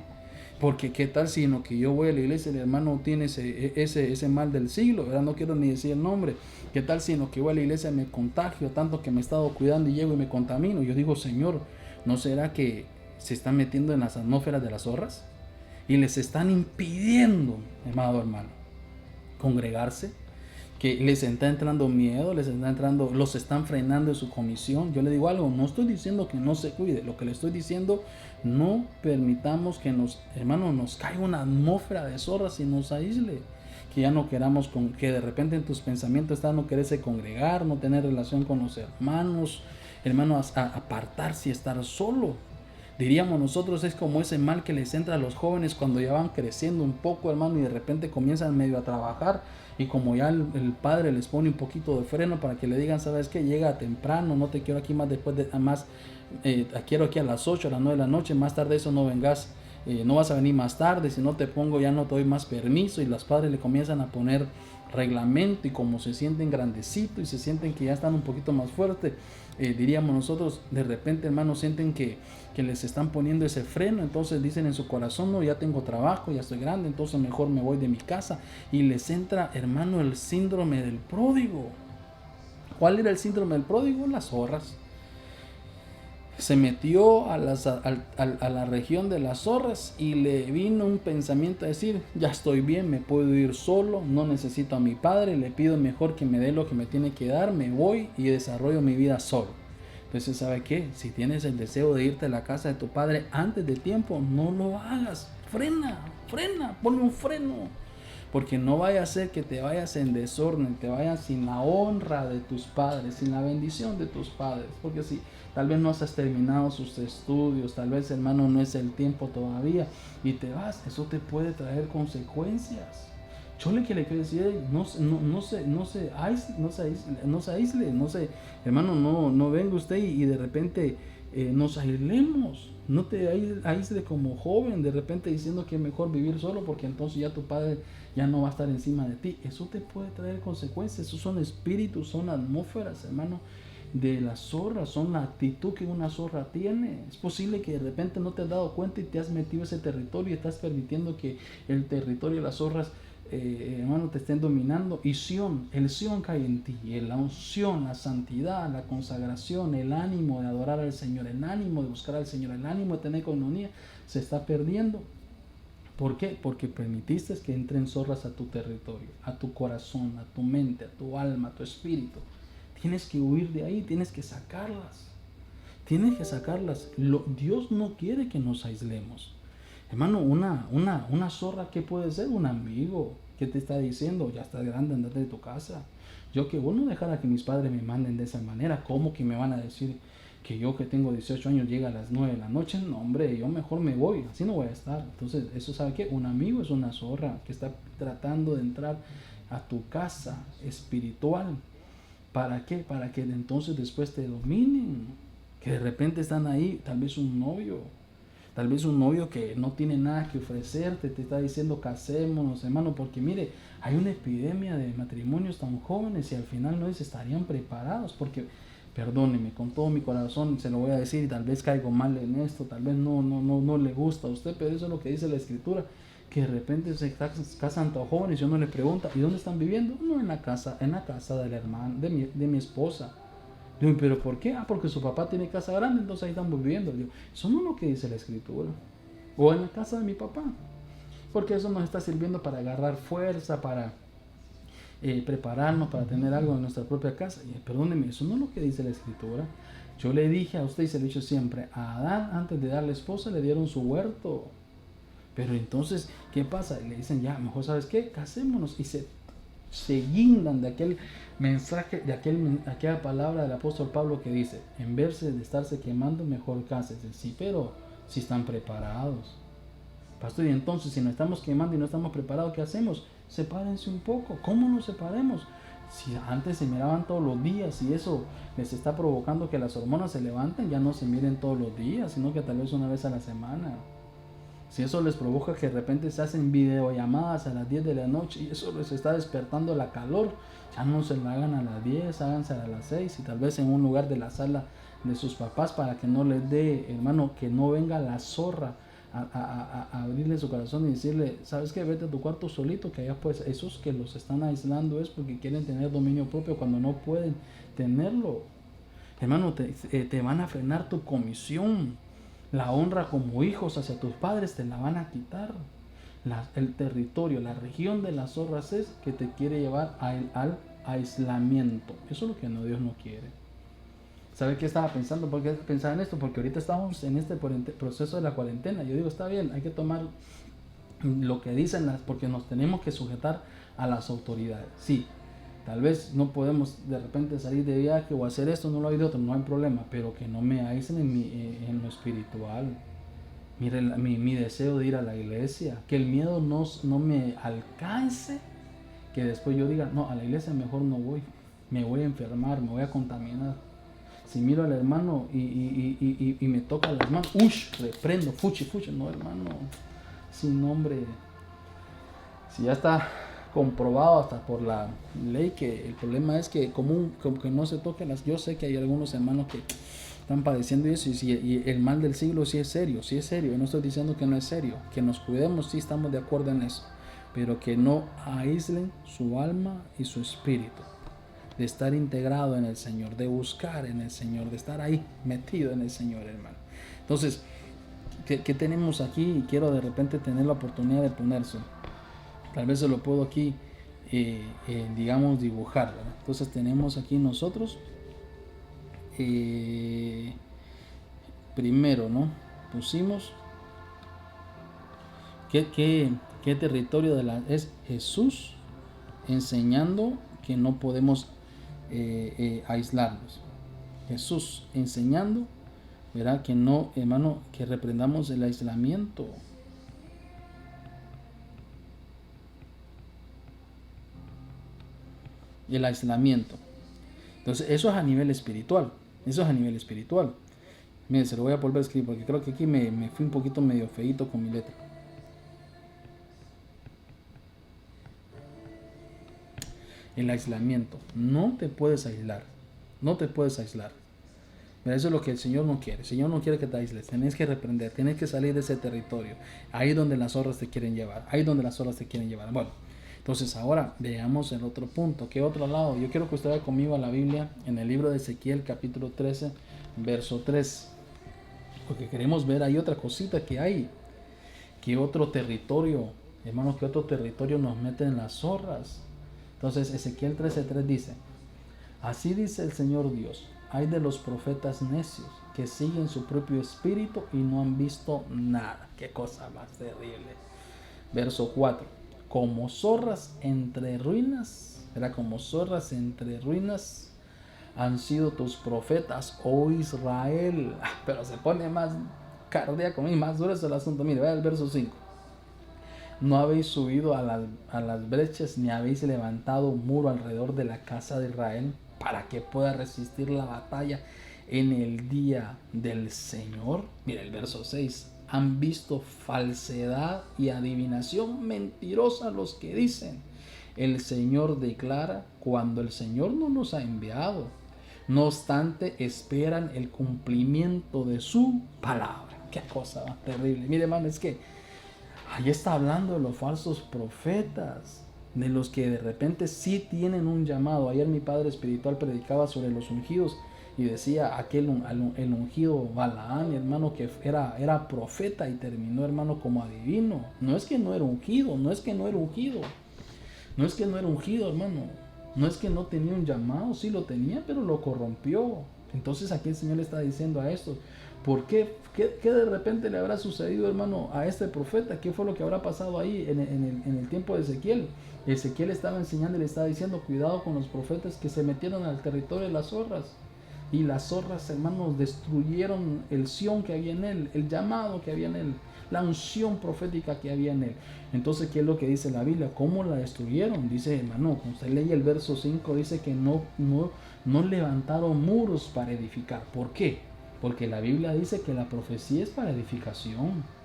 Porque qué tal si en lo que yo voy a la iglesia el hermano tiene ese mal del siglo, ¿verdad? No quiero ni decir el nombre. ¿Qué tal si en lo que voy a la iglesia me contagio tanto que me he estado cuidando y llego y me contamino? Yo digo, Señor, ¿no será que se están metiendo en las atmósferas de las zorras y les están impidiendo, amado hermano, congregarse? Que les está entrando miedo, los están frenando en su comisión. Yo le digo algo, no estoy diciendo que no se cuide, lo que le estoy diciendo, no permitamos que nos caiga una atmósfera de zorras y nos aísle, que ya no queramos, que de repente en tus pensamientos está no quererse congregar, no tener relación con los hermanos, apartarse y estar solo. Diríamos nosotros, es como ese mal que les entra a los jóvenes cuando ya van creciendo un poco, hermano, y de repente comienzan medio a trabajar, y como ya el padre les pone un poquito de freno para que le digan, sabes qué, llega temprano, no te quiero aquí más después de más, quiero aquí a las 8, a las 9 de la noche, más tarde eso no vengas, no vas a venir más tarde, si no te pongo ya no te doy más permiso, y los padres le comienzan a poner reglamento, y como se sienten grandecitos y se sienten que ya están un poquito más fuertes, diríamos nosotros, de repente, hermanos, sienten que les están poniendo ese freno, entonces dicen en su corazón, no, ya tengo trabajo, ya estoy grande, entonces mejor me voy de mi casa, y les entra, hermano, el síndrome del pródigo. ¿Cuál era el síndrome del pródigo? Las zorras. Se metió a la región de las zorras y le vino un pensamiento a decir, ya estoy bien, me puedo ir solo, no necesito a mi padre, le pido mejor que me dé lo que me tiene que dar, me voy y desarrollo mi vida solo. Entonces, ¿sabe qué? Si tienes el deseo de irte a la casa de tu padre antes de tiempo, no lo hagas. Frena, ponle un freno. Porque no vaya a ser que te vayas en desorden, te vayas sin la honra de tus padres, sin la bendición de tus padres. Porque si tal vez no has terminado sus estudios, tal vez, hermano, no es el tiempo todavía y te vas, eso te puede traer consecuencias. Yo le quiero decir, no se aísle, hermano, no venga usted y de repente nos aislemos. No te aísle como joven, de repente diciendo que es mejor vivir solo porque entonces ya tu padre ya no va a estar encima de ti. Eso te puede traer consecuencias. Esos son espíritus, son atmósferas, hermano, de las zorras, son la actitud que una zorra tiene. Es posible que de repente no te has dado cuenta y te has metido a ese territorio y estás permitiendo que el territorio de las zorras, hermano, te estén dominando. Y el Sion cae en ti, la unción, la santidad, la consagración, el ánimo de adorar al Señor, el ánimo de buscar al Señor, el ánimo de tener comunión, se está perdiendo. ¿Por qué? Porque permitiste que entren zorras a tu territorio, a tu corazón, a tu mente, a tu alma, a tu espíritu. Tienes que huir de ahí, tienes que sacarlas. Dios no quiere que nos aislemos. Hermano, una zorra, ¿qué puede ser? Un amigo que te está diciendo, ya estás grande, andate de tu casa. Yo que bueno dejara que mis padres me manden de esa manera. ¿Cómo que me van a decir que yo que tengo 18 años llega a las 9 de la noche? No, hombre, yo mejor me voy, así no voy a estar. Entonces, eso, ¿sabe qué? Un amigo es una zorra que está tratando de entrar a tu casa espiritual. ¿Para qué? Para que entonces después te dominen. Que de repente están ahí, tal vez un novio que no tiene nada que ofrecerte, te está diciendo casémonos, hermano, porque mire, hay una epidemia de matrimonios tan jóvenes y al final no estarían preparados, porque, perdóneme, con todo mi corazón se lo voy a decir, tal vez caigo mal en esto, tal vez no le gusta a usted, pero eso es lo que dice la Escritura, que de repente se casan tan jóvenes y uno le pregunta, ¿y dónde están viviendo? No, en la casa de la hermana, de mi esposa. Digo, ¿pero por qué? Porque su papá tiene casa grande, entonces ahí estamos viviendo. Digo, eso no es lo que dice la Escritura. O en la casa de mi papá. Porque eso nos está sirviendo para agarrar fuerza, para prepararnos, para tener algo en nuestra propia casa. Y perdóneme, eso no es lo que dice la Escritura. Yo le dije a usted y se lo he dicho siempre, a Adán antes de darle esposa le dieron su huerto. Pero entonces, ¿qué pasa? Le dicen, ya, mejor, ¿sabes qué? Casémonos. Y se guindan de aquel mensaje, de aquella palabra del apóstol Pablo que dice, en vez de estarse quemando, mejor cásense. Sí, pero si están preparados. Pastor, y entonces si nos estamos quemando y no estamos preparados, ¿qué hacemos? Sepárense un poco. ¿Cómo nos separemos? Si antes se miraban todos los días y eso les está provocando que las hormonas se levanten, ya no se miren todos los días, sino que tal vez una vez a la semana. Si eso les provoca que de repente se hacen videollamadas a las 10 de la noche y eso les está despertando la calor, ya no se la hagan a las 10, háganse a las 6 y tal vez en un lugar de la sala de sus papás para que no les dé, hermano, que no venga la zorra a abrirle su corazón y decirle, ¿sabes qué? Vete a tu cuarto solito, que allá pues esos que los están aislando es porque quieren tener dominio propio cuando no pueden tenerlo. Hermano, te van a frenar tu comisión. La honra como hijos hacia tus padres te la van a quitar. El territorio, la región de las zorras es que te quiere llevar al aislamiento. Eso es lo que Dios no quiere. ¿Sabe qué estaba pensando? ¿Por qué pensaba en esto? Porque ahorita estamos en este proceso de la cuarentena. Yo digo, está bien, hay que tomar lo que dicen, porque nos tenemos que sujetar a las autoridades. Sí, tal vez no podemos de repente salir de viaje o hacer esto, no lo hay de otro, no hay problema, pero que no me aíslen en lo espiritual. Mire, mi deseo de ir a la iglesia, que el miedo no me alcance, que después yo diga, no, a la iglesia mejor no voy, me voy a enfermar, me voy a contaminar. Si miro al hermano y me toca las manos, reprendo, fuchi, no hermano, sin nombre. Si ya está comprobado hasta por la ley que el problema es que como que no se toquen yo sé que hay algunos hermanos que están padeciendo eso y el mal del siglo sí es serio, yo no estoy diciendo que no es serio, que nos cuidemos, sí estamos de acuerdo en eso, pero que no aíslen su alma y su espíritu de estar integrado en el Señor, de buscar en el Señor, de estar ahí metido en el Señor, hermano. Entonces, ¿qué tenemos aquí? Y quiero de repente tener la oportunidad de ponerse. Tal vez se lo puedo aquí, digamos, dibujar, ¿verdad? Entonces tenemos aquí nosotros, primero, ¿no? Pusimos, ¿qué territorio es Jesús enseñando que no podemos aislarnos? Jesús enseñando, ¿verdad? Que no, hermano, que reprendamos el aislamiento. El aislamiento. Entonces, eso es a nivel espiritual. Miren, se lo voy a volver a escribir porque creo que aquí me fui un poquito medio feíto con mi letra. El aislamiento. No te puedes aislar. Pero eso es lo que el Señor no quiere. El Señor no quiere que te aísles. Tienes que reprender. Tienes que salir de ese territorio. Ahí donde las zorras te quieren llevar. Bueno. Entonces ahora veamos el otro punto. ¿Qué otro lado? Yo quiero que usted vaya conmigo a la Biblia en el libro de Ezequiel capítulo 13 verso 3. Porque queremos ver ahí otra cosita que hay. ¿Qué otro territorio? Hermanos, ¿qué otro territorio nos meten en las zorras? Entonces Ezequiel 13:3 dice: así dice el Señor Dios, hay de los profetas necios que siguen su propio espíritu y no han visto nada. Qué cosa más terrible. Verso 4: como zorras entre ruinas, han sido tus profetas, oh Israel. Pero se pone más cardíaco y más duro el asunto. Mire, vea el verso 5. No habéis subido a las brechas, ni habéis levantado un muro alrededor de la casa de Israel, para que pueda resistir la batalla en el día del Señor. Mire el verso 6. Han visto falsedad y adivinación mentirosa los que dicen: el Señor declara, cuando el Señor no nos ha enviado. No obstante, esperan el cumplimiento de su palabra. Qué cosa más terrible. Mire, hermano, es que ahí está hablando de los falsos profetas, de los que de repente sí tienen un llamado. Ayer mi padre espiritual predicaba sobre los ungidos y decía el ungido Balaán, hermano, que era profeta y terminó, hermano, como adivino. No es que no era ungido, hermano. No es que no tenía un llamado, sí lo tenía, pero lo corrompió. Entonces aquí el Señor le está diciendo a estos: ¿por qué? ¿Qué de repente le habrá sucedido, hermano, a este profeta? ¿Qué fue lo que habrá pasado ahí en el tiempo de Ezequiel? Ezequiel estaba enseñando y le estaba diciendo: cuidado con los profetas que se metieron al territorio de las zorras. Y las zorras, hermanos, destruyeron el Sión que había en él, el llamado que había en él, la unción profética que había en él. Entonces, ¿qué es lo que dice la Biblia? ¿Cómo la destruyeron? Dice, hermano, cuando usted lee el verso 5, dice que no levantaron muros para edificar. ¿Por qué? Porque la Biblia dice que la profecía es para edificación.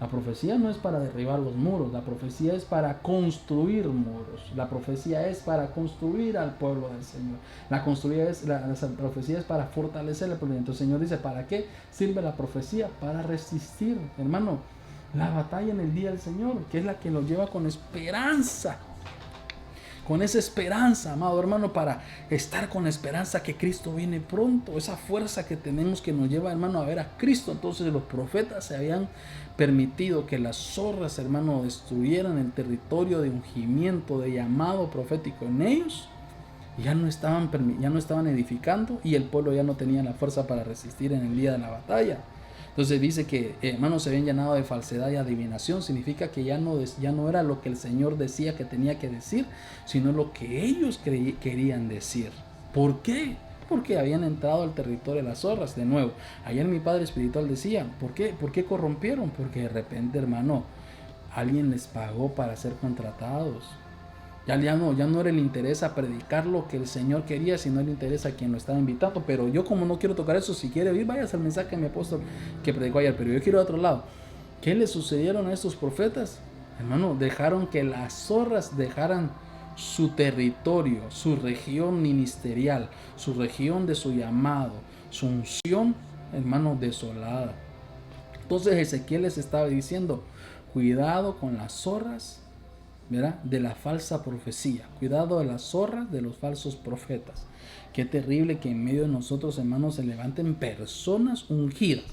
La profecía no es para derribar los muros, la profecía es para construir muros, la profecía es para construir al pueblo del Señor, la profecía es para fortalecer el pueblo. Entonces el Señor dice: ¿para qué sirve la profecía? Para resistir, hermano, la batalla en el día del Señor, que es la que nos lleva con esperanza. Con esa esperanza, amado hermano, para estar con esperanza que Cristo viene pronto. Esa fuerza que tenemos que nos lleva, hermano, a ver a Cristo. Entonces los profetas se habían permitido que las zorras, hermano, destruyeran el territorio de ungimiento, de llamado profético en ellos. Ya no estaban edificando y el pueblo ya no tenía la fuerza para resistir en el día de la batalla. Entonces dice que, hermanos, se habían llenado de falsedad y adivinación. Significa que ya no era lo que el Señor decía que tenía que decir, sino lo que ellos querían decir. ¿Por qué? porque habían entrado al territorio de las zorras. De nuevo, ayer mi padre espiritual decía, ¿por qué? ¿Por qué corrompieron? Porque de repente, hermano, alguien les pagó para ser contratados. Ya no era el interés a predicar lo que el Señor quería, sino el interés a quien lo estaba invitando. Pero yo, como no quiero tocar eso, si quiere oír, váyase al mensaje de mi apóstol que predicó ayer. Pero yo quiero ir a otro lado. ¿Qué le sucedieron a estos profetas? Hermano, dejaron que las zorras dejaran su territorio, su región ministerial, su región de su llamado, su unción, hermano, desolada. Entonces Ezequiel les estaba diciendo, cuidado con las zorras, ¿verdad?, de la falsa profecía. Cuidado de las zorras de los falsos profetas. Qué terrible que en medio de nosotros, hermanos, se levanten personas ungidas,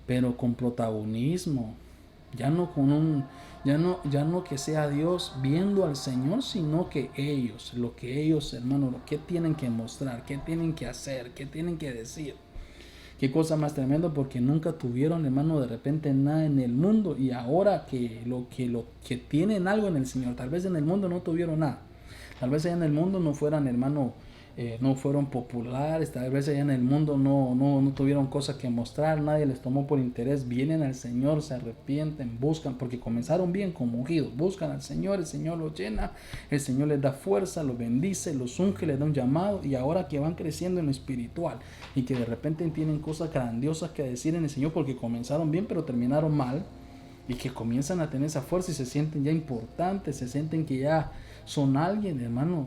pero con protagonismo. Ya no que sea Dios viendo al Señor, sino que ellos, hermanos, lo que tienen que mostrar, qué tienen que hacer, qué tienen que decir. Qué cosa más tremenda, porque nunca tuvieron, hermano, de repente nada en el mundo, y ahora que tienen algo en el Señor, tal vez en el mundo no tuvieron nada, tal vez allá en el mundo no fueran, hermano, no fueron populares, tal vez allá en el mundo no tuvieron cosas que mostrar, nadie les tomó por interés, vienen al Señor, se arrepienten, buscan, porque comenzaron bien como ungidos, buscan al Señor, el Señor los llena, el Señor les da fuerza, los bendice, los unge, les da un llamado, y ahora que van creciendo en lo espiritual y que de repente tienen cosas grandiosas que decir en el Señor, porque comenzaron bien pero terminaron mal, y que comienzan a tener esa fuerza y se sienten ya importantes, se sienten que ya son alguien, hermano.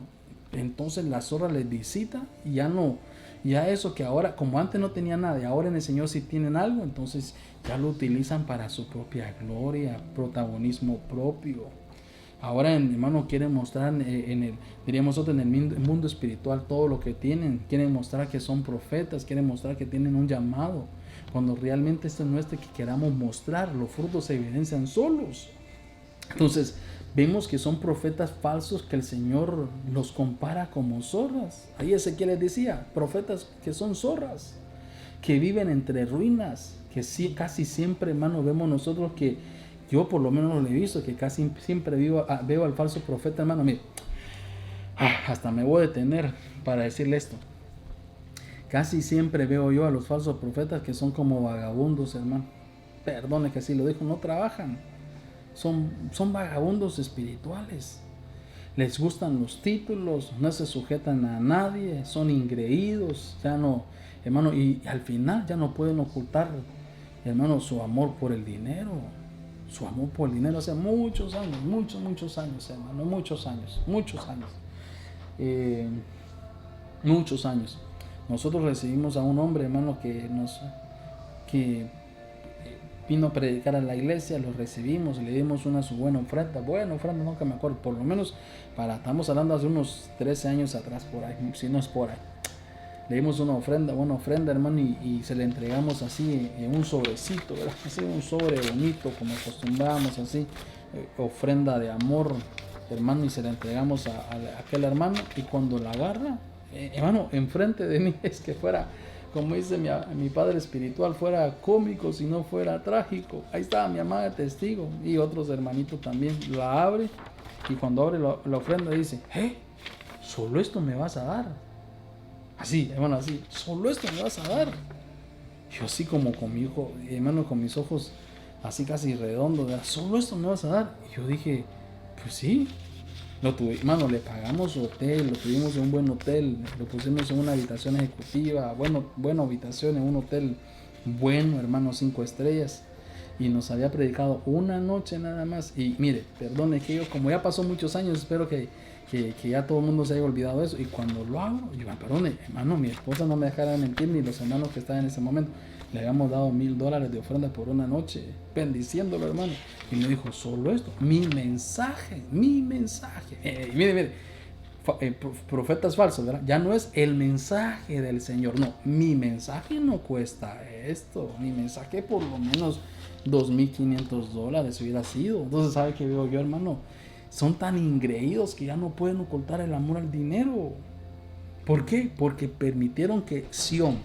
Entonces la zorra les visita y ya eso que ahora, como antes no tenía nada y ahora en el Señor sí tienen algo, entonces ya lo utilizan para su propia gloria, protagonismo propio. Ahora, hermano, quieren mostrar diríamos nosotros, en el mundo espiritual todo lo que tienen. Quieren mostrar que son profetas, quieren mostrar que tienen un llamado, cuando realmente esto no es de que queramos mostrar, los frutos se evidencian solos. Entonces vemos que son profetas falsos que el Señor los compara como zorras. Ahí Ezequiel les decía, profetas que son zorras, que viven entre ruinas, que sí, casi siempre, hermano, vemos nosotros que, yo por lo menos lo he visto, que casi siempre veo al falso profeta, hermano. Mire, hasta me voy a detener para decirle esto. Casi siempre veo yo a los falsos profetas que son como vagabundos, hermano. Perdone que así lo dijo, no trabajan. Son vagabundos espirituales. Les gustan los títulos, no se sujetan a nadie, son ingreídos, ya no, hermano, y al final ya no pueden ocultar, hermano, su amor por el dinero. Su amor por el dinero hace muchos años, muchos años, hermano, muchos años. Muchos años. Nosotros recibimos a un hombre, hermano, que vino a predicar a la iglesia, lo recibimos, le dimos su buena ofrenda, nunca me acuerdo, por lo menos estamos hablando hace unos 13 años atrás, por ahí, si no es por ahí. Le dimos una ofrenda, hermano, y se le entregamos así en un sobrecito, ¿verdad? Así un sobre bonito, como acostumbrábamos, así, ofrenda de amor, hermano, y se la entregamos a aquel hermano, y cuando la agarra, hermano, enfrente de mí, es que fuera, como dice mi padre espiritual, fuera cómico, si no fuera trágico. Ahí estaba mi amada testigo y otros hermanitos también. La abre, y cuando abre la ofrenda dice, ¿solo esto me vas a dar? Así, hermano, así, ¿solo esto me vas a dar? Yo así como con mi hijo, hermano, con mis ojos así casi redondos, ¿solo esto me vas a dar? Y yo dije, pues sí. Hermano, le pagamos su hotel, lo tuvimos en un buen hotel, lo pusimos en una habitación ejecutiva, buena habitación en un hotel bueno, hermano, 5 estrellas, y nos había predicado una noche nada más. Y mire, perdone que yo, como ya pasó muchos años, espero que ya todo el mundo se haya olvidado de eso, y cuando lo hago, yo, perdone, hermano, mi esposa no me dejara mentir, ni los hermanos que estaban en ese momento. Le habíamos dado $1,000 de ofrenda por una noche, bendiciéndolo, hermano. Y me dijo, solo esto, mi mensaje. Mire, profetas falsos, ¿verdad? Ya no es el mensaje del Señor, no, mi mensaje no cuesta esto, mi mensaje por lo menos $2,500 hubiera sido. Entonces, ¿sabe qué veo yo, hermano? Son tan ingreídos que ya no pueden ocultar el amor al dinero. ¿Por qué? Porque permitieron que Sión,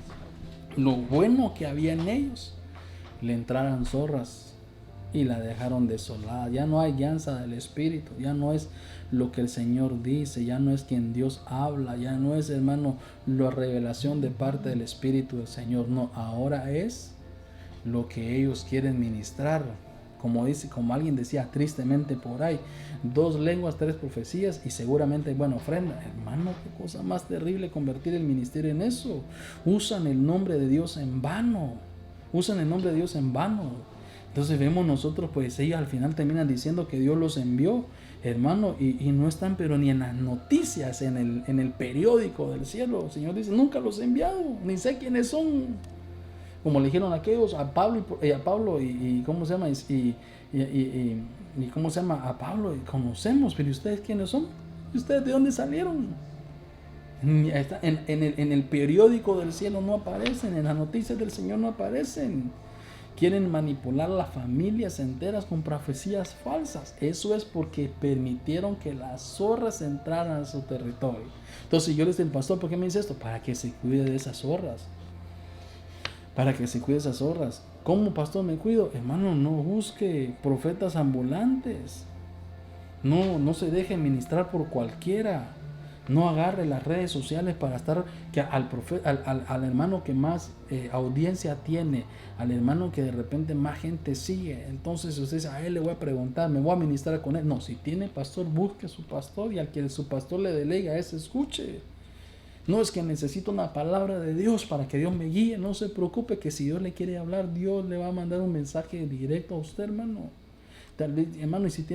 lo bueno que había en ellos, le entraran zorras. y la dejaron desolada. Ya no hay guianza del Espíritu, ya no es lo que el Señor dice, ya no es quien Dios habla, ya no es, hermano, la revelación de parte del Espíritu del Señor. No, ahora es lo que ellos quieren ministrar. Como alguien decía tristemente por ahí, 2 lenguas, 3 profecías y seguramente buena ofrenda. Hermano, qué cosa más terrible convertir el ministerio en eso. Usan el nombre de Dios en vano. Usan el nombre de Dios en vano. Entonces vemos nosotros, pues ellos al final terminan diciendo que Dios los envió, hermano, y no están pero ni en las noticias, en el periódico del cielo. El Señor dice, nunca los he enviado, ni sé quiénes son. Como le dijeron aquellos a Pablo y cómo se llama y cómo se llama a Pablo, y conocemos, pero ustedes quiénes son, y ustedes de dónde salieron. En el periódico del cielo no aparecen, en las noticias del Señor no aparecen. Quieren manipular a las familias enteras con profecías falsas. Eso es porque permitieron que las zorras entraran a su territorio. Entonces yo les digo, pastor, ¿por qué me dice esto? Para que se cuide de esas zorras. Para que se cuide esas zorras. ¿Cómo, pastor, me cuido? Hermano, no busque profetas ambulantes. No se deje ministrar por cualquiera. No agarre las redes sociales para estar al hermano que más audiencia tiene, al hermano que de repente más gente sigue. Entonces usted dice, a él le voy a preguntar, me voy a ministrar con él. No, si tiene pastor, busque a su pastor y al que su pastor le delegue, a ese escuche. No es que necesito una palabra de Dios para que Dios me guíe. No se preocupe que si Dios le quiere hablar, Dios le va a mandar un mensaje directo a usted, hermano. Tal vez, hermano, y si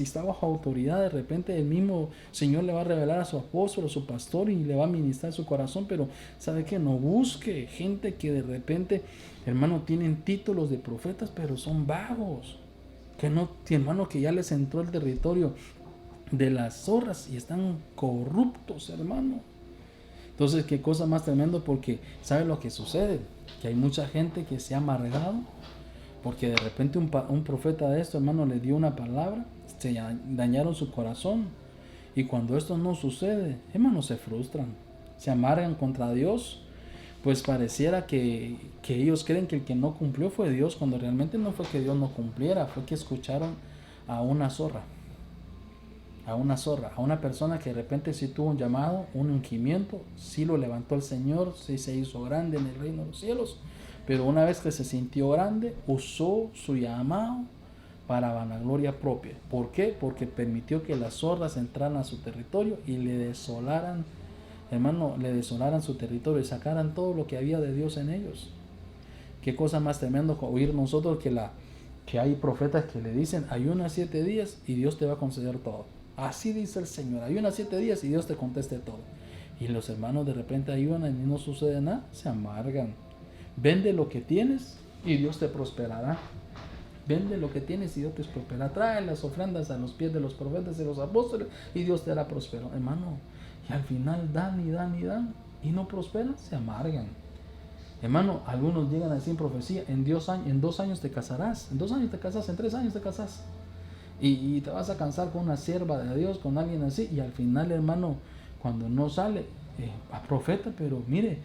está bajo autoridad, de repente el mismo Señor le va a revelar a su apóstol, a su pastor, y le va a ministrar su corazón. Pero ¿sabe qué? No busque gente que de repente, hermano, tienen títulos de profetas, pero son vagos. Hermano, que ya les entró el territorio de las zorras y están corruptos, hermano. Entonces, qué cosa más tremendo, porque ¿sabe lo que sucede? Que hay mucha gente que se ha amargado porque de repente un profeta de esto, hermano, le dio una palabra, se dañaron su corazón. Y cuando esto no sucede, hermano, se frustran, se amargan contra Dios, pues pareciera que ellos creen que el que no cumplió fue Dios, cuando realmente no fue que Dios no cumpliera, fue que escucharon a una zorra. A una persona que de repente sí tuvo un llamado, un ungimiento, sí lo levantó el Señor, sí se hizo grande en el reino de los cielos, pero una vez que se sintió grande, usó su llamado para vanagloria propia. ¿Por qué? Porque permitió que las zorras entraran a su territorio y le desolaran, hermano, le desolaran su territorio y sacaran todo lo que había de Dios en ellos. Qué cosa más tremendo oír nosotros que hay profetas que le dicen, ayuna 7 días y Dios te va a conceder todo. Así dice el Señor, ayuna 7 días y Dios te conteste todo. Y los hermanos de repente ayunan y no sucede nada, se amargan. Vende lo que tienes y Dios te prosperará. Vende lo que tienes y Dios te prosperará. Trae las ofrendas a los pies de los profetas y los apóstoles y Dios te hará próspero. Hermano, y al final dan y no prosperan, se amargan. Hermano, algunos llegan a decir en profecía, en 2 años te casarás, en 2 años te casas, en 3 años te casas. Y te vas a cansar con una sierva de Dios, con alguien así, y al final, hermano, cuando no sale, a profeta, pero mire,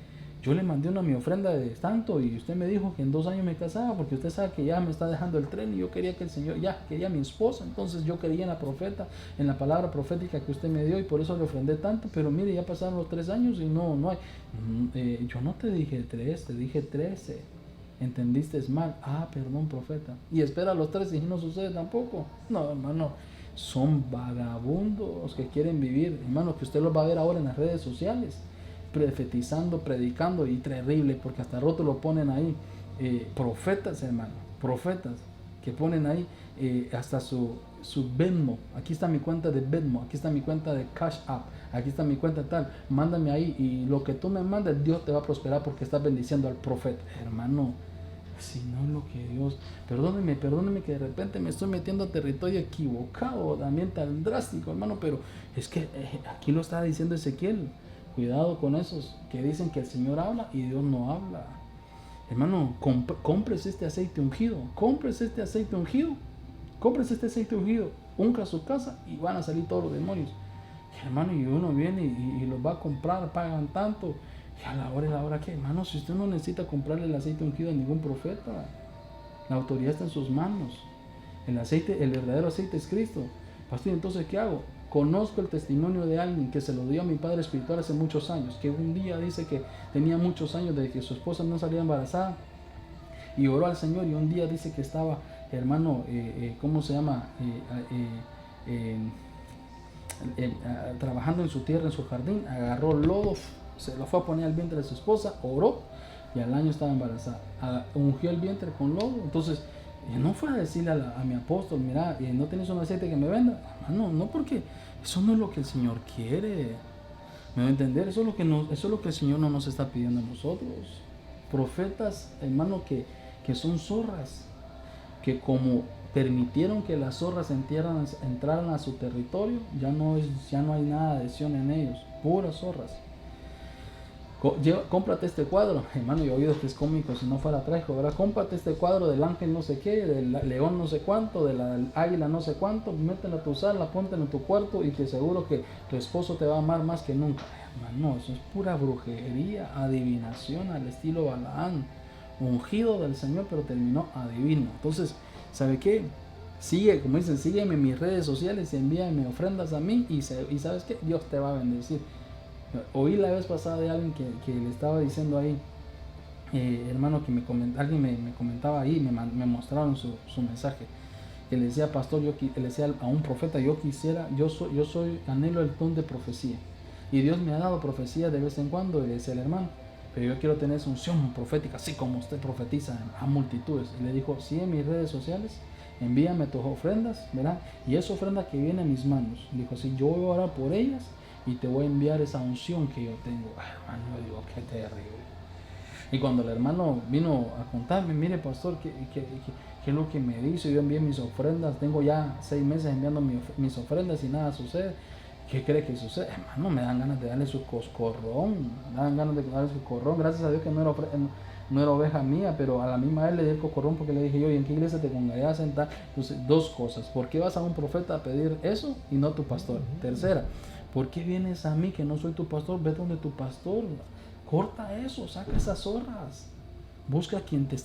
yo le mandé mi ofrenda de tanto y usted me dijo que en 2 años me casaba, porque usted sabe que ya me está dejando el tren y yo quería que el Señor, ya quería a mi esposa, entonces yo quería en la profeta, en la palabra profética que usted me dio y por eso le ofrendé tanto, pero mire, ya pasaron los 3 años y no hay. Yo no te dije 3, te dije 13. ¿Entendiste mal? Perdón, profeta. Y espera los 13 y no sucede tampoco. No, hermano, son vagabundos que quieren vivir, hermano, que usted los va a ver ahora en las redes sociales, profetizando, predicando, y terrible, porque hasta roto lo ponen ahí, profetas, hermano, profetas, que ponen ahí hasta su Venmo, aquí está mi cuenta de Venmo, aquí está mi cuenta de Cash App, aquí está mi cuenta tal, mándame ahí y lo que tú me mandes, Dios te va a prosperar porque estás bendiciendo al profeta. Hermano, si no es lo que Dios, perdóneme que de repente me estoy metiendo a territorio equivocado, también tan drástico, hermano, pero es que aquí lo está diciendo Ezequiel. Cuidado con esos que dicen que el Señor habla y Dios no habla. Hermano, cómprese este aceite ungido, cómprese este aceite ungido, unja su casa y van a salir todos los demonios. Hermano, y uno viene y los va a comprar, pagan tanto, y a la hora que, hermano, si usted no necesita comprarle el aceite ungido a ningún profeta, La autoridad está en sus manos. El aceite, el verdadero aceite es Cristo. Pastor, entonces ¿qué hago? Conozco el testimonio de alguien que se lo dio a mi padre espiritual hace muchos años, que un día dice que tenía muchos años de que su esposa no salía embarazada y oró al Señor, y un día dice que estaba, hermano, ¿cómo se llama? Trabajando en su tierra, en su jardín, agarró lodo, se lo fue a poner al vientre de su esposa, oró y al año estaba embarazada. Ungió el vientre con lodo. Entonces no fue a decirle a mi apóstol, mira, no tienes un aceite que me venda. No, porque eso no es lo que el Señor quiere. ¿Me va a entender? Eso es lo que el Señor no nos está pidiendo a nosotros. Profetas, hermano, que son zorras, que como permitieron que las zorras entraran a su territorio, ya no hay nada de acción en ellos, puras zorras. Cómprate este cuadro, hermano, yo he oído que es cómico si no fuera trágico, ¿verdad? Cómprate este cuadro del ángel no sé qué, del león no sé cuánto, del águila no sé cuánto, métela a tu sala, póntela en tu cuarto y te aseguro que tu esposo te va a amar más que nunca. Hermano, eso es pura brujería, adivinación al estilo Balaán, ungido del Señor pero terminó adivino. Entonces, ¿sabe qué? Sigue, como dicen, sígueme en mis redes sociales y envíame ofrendas a mí y ¿sabes qué? Dios te va a bendecir. Oí la vez pasada de alguien que le estaba diciendo ahí, hermano, que alguien me comentaba ahí, me mostraron su mensaje, que le decía, pastor, le decía a un profeta, yo anhelo el don de profecía, y Dios me ha dado profecía de vez en cuando, y le decía al hermano, pero yo quiero tener esa unción profética, así como usted profetiza a multitudes. Y le dijo, sí, en mis redes sociales, envíame tus ofrendas, ¿verdad? Y esa ofrenda que viene a mis manos, dijo, sí, yo voy a orar por ellas, y te voy a enviar esa unción que yo tengo. Hermano, yo digo, qué terrible. Y cuando el hermano vino a contarme, mire pastor, ¿qué es lo que me dice? Yo envié mis ofrendas, tengo ya 6 meses enviando mis ofrendas y nada sucede. ¿Qué cree que sucede? Hermano, me dan ganas de darle su coscorrón, gracias a Dios que no era oveja mía, pero a la misma vez le di el coscorrón porque le dije yo, ¿y en qué iglesia te congregas a sentar? Entonces, 2 cosas, ¿por qué vas a un profeta a pedir eso y no a tu pastor? Tercera, ¿por qué vienes a mí que no soy tu pastor? Ve donde tu pastor, corta eso, saca esas zorras, busca a quien te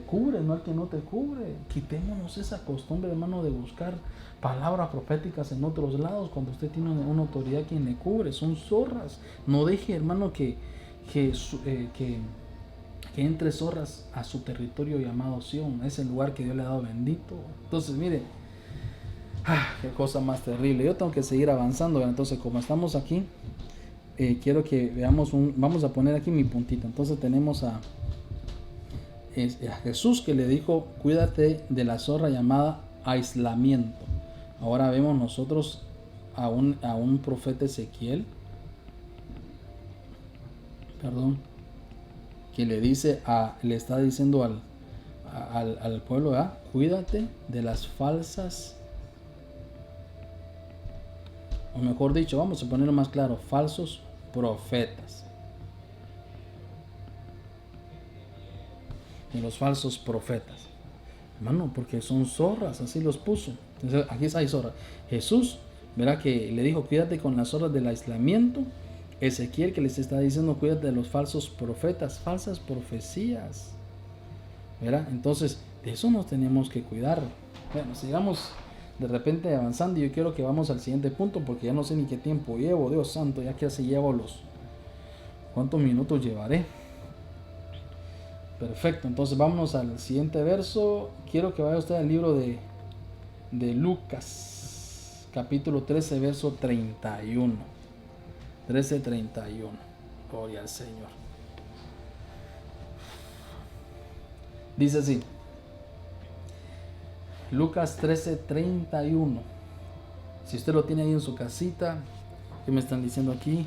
cubre, no al que no te cubre. Quitémonos esa costumbre, hermano, de buscar palabras proféticas en otros lados cuando usted tiene una autoridad quien le cubre. Son zorras. No deje, hermano, que entre zorras a su territorio llamado Sion, ese lugar que Dios le ha dado bendito. Entonces, mire, qué cosa más terrible. Yo tengo que seguir avanzando. Entonces, como estamos aquí, quiero que veamos vamos a poner aquí mi puntito. Entonces tenemos a Jesús que le dijo, cuídate de la zorra llamada aislamiento. Ahora vemos nosotros a un profeta Ezequiel, que le está diciendo al pueblo, cuídate de las falsas, o mejor dicho, vamos a ponerlo más claro, falsos profetas. Y los falsos profetas, hermano, porque son zorras, así los puso. Entonces, aquí hay zorras. Jesús, verá que le dijo, cuídate con las zorras del aislamiento. Ezequiel que les está diciendo, cuídate de los falsos profetas, falsas profecías, ¿verdad? Entonces, de eso nos tenemos que cuidar. Bueno, sigamos de repente avanzando, y yo quiero que vamos al siguiente punto, porque ya no sé ni qué tiempo llevo, Dios santo, ya que así llevo ¿cuántos minutos llevaré? Perfecto, entonces vámonos al siguiente verso. Quiero que vaya usted al libro de Lucas, capítulo 13, verso 31. 13:31. Gloria al Señor. Dice así, Lucas 13:31. Si usted lo tiene ahí en su casita, ¿qué me están diciendo aquí?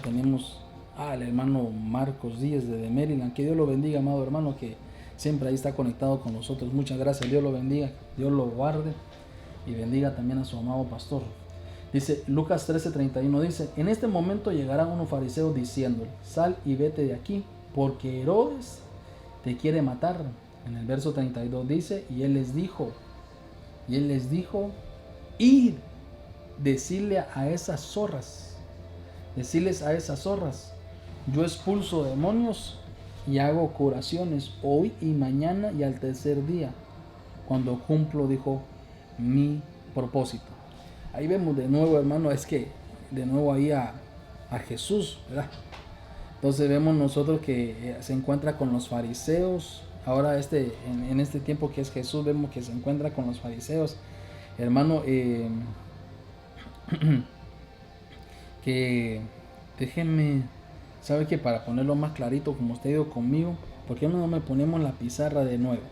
Tenemos al hermano Marcos Díaz de Maryland. Que Dios lo bendiga, amado hermano, que siempre ahí está conectado con nosotros. Muchas gracias, Dios lo bendiga, Dios lo guarde y bendiga también a su amado pastor. Dice Lucas 13:31, dice, en este momento llegarán unos fariseos diciéndole, sal y vete de aquí, porque Herodes te quiere matar. En el verso 32 dice, y él les dijo, id, decirles a esas zorras, yo expulso demonios y hago curaciones hoy y mañana y al tercer día, cuando cumplo, dijo, mi propósito. Ahí vemos de nuevo, hermano, es que de nuevo ahí a Jesús, ¿verdad? Entonces vemos nosotros que se encuentra con los fariseos. Ahora en este tiempo que es Jesús, vemos que se encuentra con los fariseos, hermano, que déjenme, sabe que para ponerlo más clarito, como usted dijo conmigo, ¿por qué no me ponemos la pizarra de nuevo?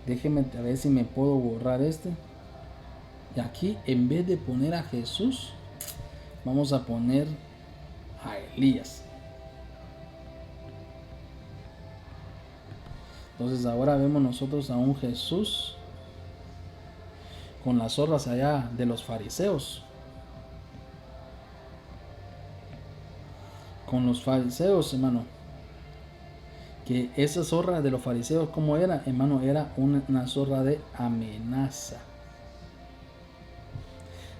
Déjenme a ver si me puedo borrar este. Y aquí, en vez de poner a Jesús, vamos a poner a Elías. Entonces ahora vemos nosotros a un Jesús con las zorras allá de los fariseos. Con los fariseos, hermano. Que esa zorra de los fariseos, ¿cómo era? Hermano, era una zorra de amenaza.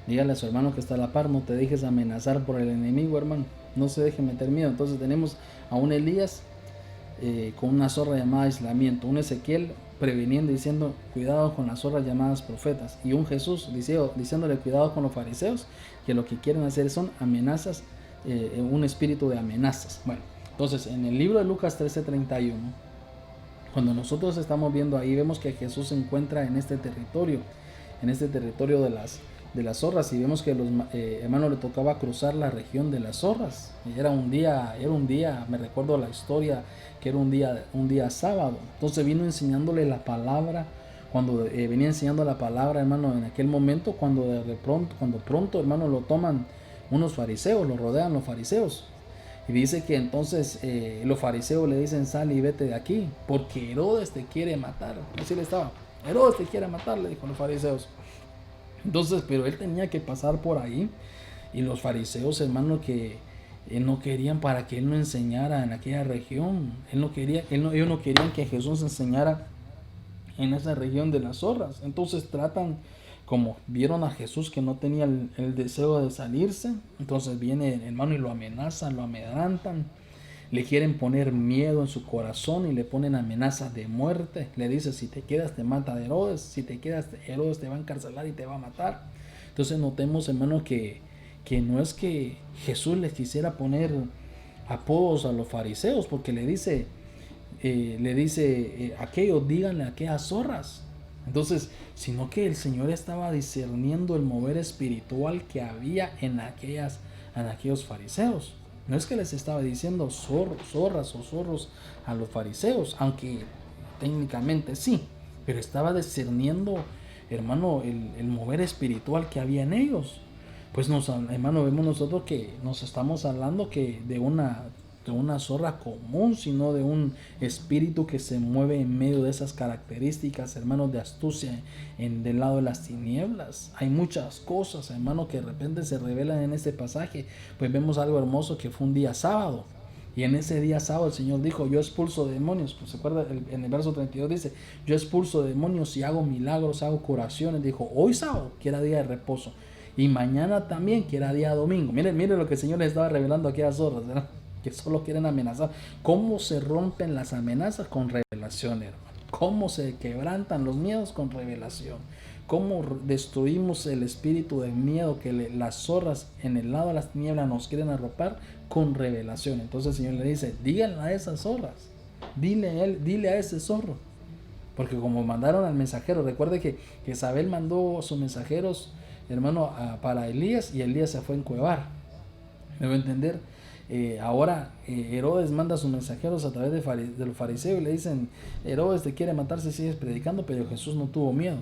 Dígale a su hermano que está a la par, no te dejes amenazar por el enemigo, hermano. No se deje meter miedo. Entonces tenemos a un Elías con una zorra llamada aislamiento. Un Ezequiel previniendo, diciendo cuidado con las zorras llamadas profetas. Y un Jesús diciéndole cuidado con los fariseos, que lo que quieren hacer son amenazas, un espíritu de amenazas. Bueno, entonces en el libro de Lucas 13:31, cuando nosotros estamos viendo ahí, vemos que Jesús se encuentra en este territorio de las zorras, y vemos que los hermanos le tocaba cruzar la región de las zorras. Y era un día, me recuerdo la historia, que era un día sábado. Entonces vino enseñándole la palabra. Cuando venía enseñando la palabra, hermano, en aquel momento, cuando pronto, hermano, lo toman unos fariseos, lo rodean los fariseos. Y dice que entonces los fariseos le dicen, sal y vete de aquí, porque Herodes te quiere matar. Así le estaba. Herodes te quiere matar, le dijo los fariseos. Entonces, pero él tenía que pasar por ahí, y los fariseos, hermano, que no querían para que él no enseñara en aquella región. Ellos no querían que Jesús enseñara en esa región de las zorras. Entonces tratan, como vieron a Jesús que no tenía el deseo de salirse, entonces viene el hermano y lo amenazan, lo amedrantan. Le quieren poner miedo en su corazón y le ponen amenazas de muerte. Le dice, si te quedas te mata Herodes, si te quedas Herodes te va a encarcelar y te va a matar. Entonces notemos, hermano, que no es que Jesús les quisiera poner apodos a los fariseos, porque le dice aquellos, díganle a aquellas zorras. Entonces, sino que el Señor estaba discerniendo el mover espiritual que había en aquellos fariseos. No es que les estaba diciendo zorras o zorros a los fariseos, aunque técnicamente sí, pero estaba discerniendo, hermano, el mover espiritual que había en ellos. Pues hermano, vemos nosotros que nos estamos hablando que de una zorra común, sino de un espíritu que se mueve en medio de esas características, hermanos, de astucia del lado de las tinieblas. Hay muchas cosas, hermano, que de repente se revelan en este pasaje. Pues vemos algo hermoso, que fue un día sábado, y en ese día sábado el Señor dijo, yo expulso demonios. Pues se acuerda, en el verso 32 dice, yo expulso demonios y hago milagros, hago curaciones. Dijo, hoy sábado, que era día de reposo, y mañana también, que era día domingo. Miren lo que el Señor les estaba revelando aquí a aquellas zorras, ¿verdad? Que solo quieren amenazar. ¿Cómo se rompen las amenazas? Con revelación, hermano. ¿Cómo se quebrantan los miedos? Con revelación. ¿Cómo destruimos el espíritu de miedo que las zorras en el lado de las tinieblas nos quieren arropar? Con revelación. Entonces el Señor le dice, díganle a esas zorras, dile a ese zorro. Porque como mandaron al mensajero, recuerde que Isabel mandó a sus mensajeros, hermano, para Elías, y Elías se fue a encuevar. ¿Me va a entender? Ahora Herodes manda a sus mensajeros a través de los fariseos y le dicen, Herodes te quiere matar si sigues predicando, pero Jesús no tuvo miedo.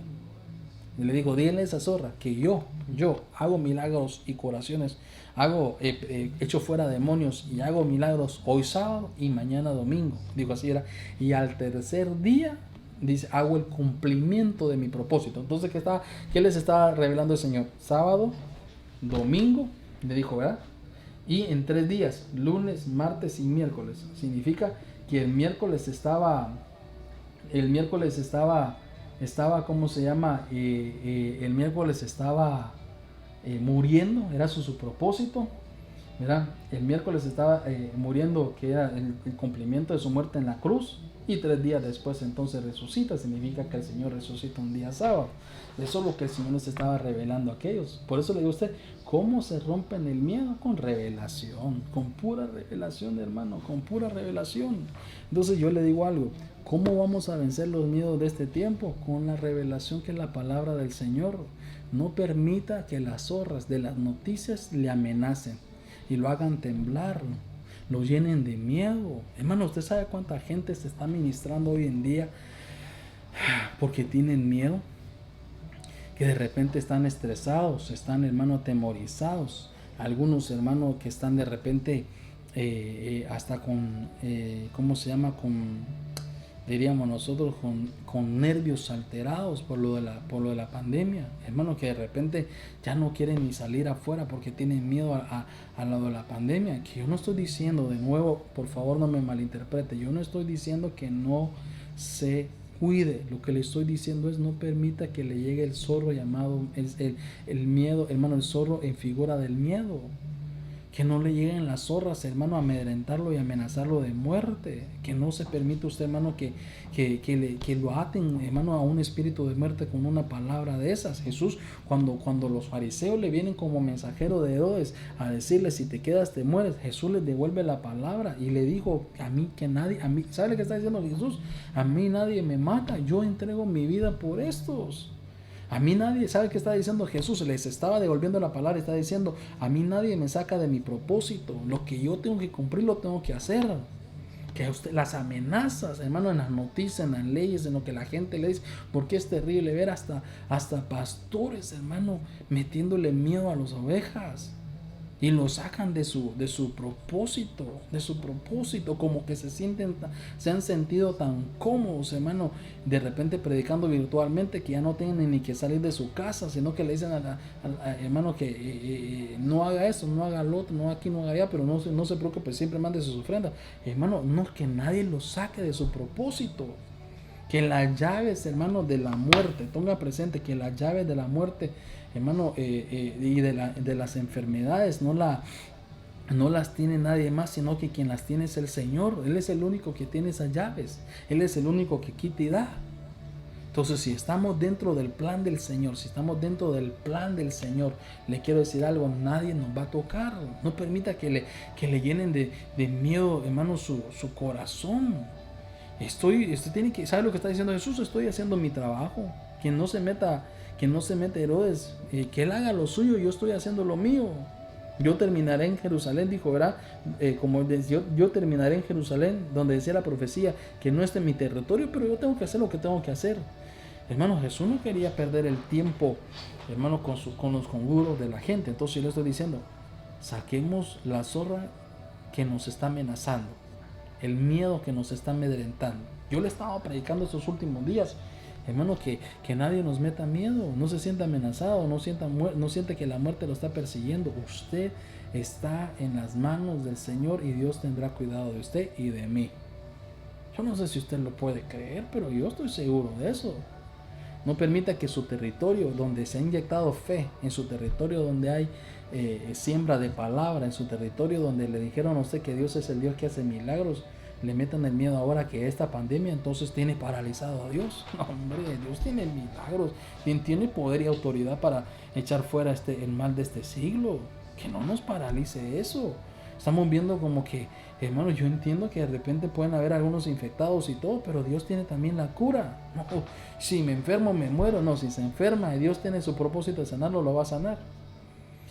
Y le dijo, díganle a esa zorra que yo hago milagros y curaciones, echo fuera demonios y hago milagros hoy sábado y mañana domingo. Dijo, así era. Y al tercer día, dice, hago el cumplimiento de mi propósito. Entonces, ¿qué les estaba revelando el Señor? Sábado, domingo, le dijo, ¿verdad? Y en 3 días, lunes, martes y miércoles. Significa que el miércoles estaba, ¿cómo se llama? El miércoles estaba muriendo, era su propósito. Mira, el miércoles estaba muriendo, que era el cumplimiento de su muerte en la cruz, y 3 días después entonces resucita. Significa que el Señor resucita un día sábado. Eso es lo que el Señor les estaba revelando a aquellos. Por eso le digo a usted, ¿cómo se rompen el miedo? Con revelación, con pura revelación, hermano, con pura revelación. Entonces yo le digo algo, ¿cómo vamos a vencer los miedos de este tiempo? Con la revelación que es la palabra del Señor. No permita que las zorras de las noticias le amenacen y lo hagan temblar, lo llenen de miedo. Hermano, ¿usted sabe cuánta gente se está ministrando hoy en día porque tienen miedo? Que de repente están estresados, están, hermano, atemorizados. Algunos, hermanos, que están de repente hasta con, ¿cómo se llama? Diríamos nosotros, con nervios alterados por lo de la pandemia. Hermano, que de repente ya no quieren ni salir afuera porque tienen miedo a lo de la pandemia. Que yo no estoy diciendo, de nuevo, por favor no me malinterprete, yo no estoy diciendo que no se cuide. Lo que le estoy diciendo es, no permita que le llegue el zorro llamado el miedo, hermano, el zorro en figura del miedo. Que no le lleguen las zorras, hermano, a amedrentarlo y amenazarlo de muerte. Que no se permite usted, hermano, que lo aten, hermano, a un espíritu de muerte con una palabra de esas. Jesús, cuando los fariseos le vienen como mensajero de Herodes a decirle, si te quedas te mueres, Jesús les devuelve la palabra y le dijo, ¿sabe lo que está diciendo Jesús? A mí nadie me mata, yo entrego mi vida por estos. A mí nadie, ¿sabe qué está diciendo Jesús? Les estaba devolviendo la palabra, está diciendo, a mí nadie me saca de mi propósito, lo que yo tengo que cumplir lo tengo que hacer. Que a usted, las amenazas, hermano, en las noticias, en las leyes, en lo que la gente le dice, porque es terrible ver hasta pastores, hermano, metiéndole miedo a las ovejas. Y lo sacan de su propósito, como que se han sentido tan cómodos, hermano, de repente predicando virtualmente, que ya no tienen ni que salir de su casa, sino que le dicen hermano, que no haga eso, no haga lo otro, no aquí, no haga allá, pero no se preocupe, siempre mande sus ofrendas. Hermano, no, que nadie lo saque de su propósito. Que las llaves, hermano, de la muerte, tenga presente que las llaves de la muerte, hermano, y de las enfermedades no las tiene nadie más, sino que quien las tiene es el Señor. Él es el único que tiene esas llaves. Él es el único que quita y da. Entonces, si estamos dentro del plan del Señor, le quiero decir algo, nadie nos va a tocar. No permita que le llenen de miedo, hermano, su corazón. Tiene que, ¿sabe lo que está diciendo Jesús? Estoy haciendo mi trabajo. Que no se meta Herodes, que él haga lo suyo, yo estoy haciendo lo mío. Yo terminaré en Jerusalén, dijo, ¿verdad? Yo terminaré en Jerusalén, donde decía la profecía, que no esté en mi territorio, pero yo tengo que hacer lo que tengo que hacer. Hermano, Jesús no quería perder el tiempo, hermano, con los conjuros de la gente. Entonces yo le estoy diciendo, saquemos la zorra que nos está amenazando, el miedo que nos está amedrentando. Yo le estaba predicando estos últimos días, hermano, que nadie nos meta miedo, no se sienta amenazado, no siente que la muerte lo está persiguiendo. Usted está en las manos del Señor y Dios tendrá cuidado de usted y de mí. Yo no sé si usted lo puede creer, pero yo estoy seguro de eso. No permita que su territorio, donde se ha inyectado fe, en su territorio donde hay siembra de palabra, en su territorio donde le dijeron a usted que Dios es el Dios que hace milagros, le metan el miedo ahora que esta pandemia entonces tiene paralizado a Dios. No, hombre, Dios tiene milagros, tiene poder y autoridad para echar fuera el mal de este siglo. Que no nos paralice eso. Estamos viendo como que, hermano, yo entiendo que de repente pueden haber algunos infectados y todo, pero Dios tiene también la cura. No, si me enfermo me muero. No, si se enferma y Dios tiene su propósito de sanarlo, lo va a sanar.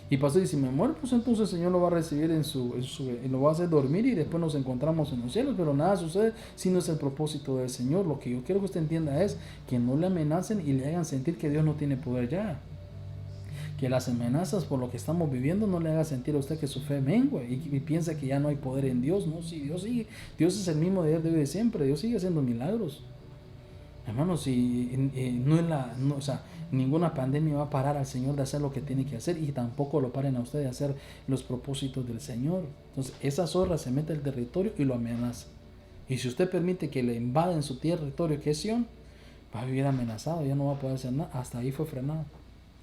Y pasó, y si me muero, pues entonces el Señor lo va a recibir lo va a hacer dormir y después nos encontramos en los cielos. Pero nada sucede si no es el propósito del Señor. Lo que yo quiero que usted entienda es que no le amenacen y le hagan sentir que Dios no tiene poder ya. Que las amenazas por lo que estamos viviendo no le haga sentir a usted que su fe mengue y piensa que ya no hay poder en Dios. No, sí, Dios sigue. Dios es el mismo de ayer, de hoy y de siempre. Dios sigue haciendo milagros. Hermanos, si ninguna pandemia va a parar al Señor de hacer lo que tiene que hacer, y tampoco lo paren a usted de hacer los propósitos del Señor. Entonces, esa zorra se mete al territorio y lo amenaza. Y si usted permite que le invaden su territorio, que es Sion, va a vivir amenazado, ya no va a poder hacer nada. Hasta ahí fue frenado.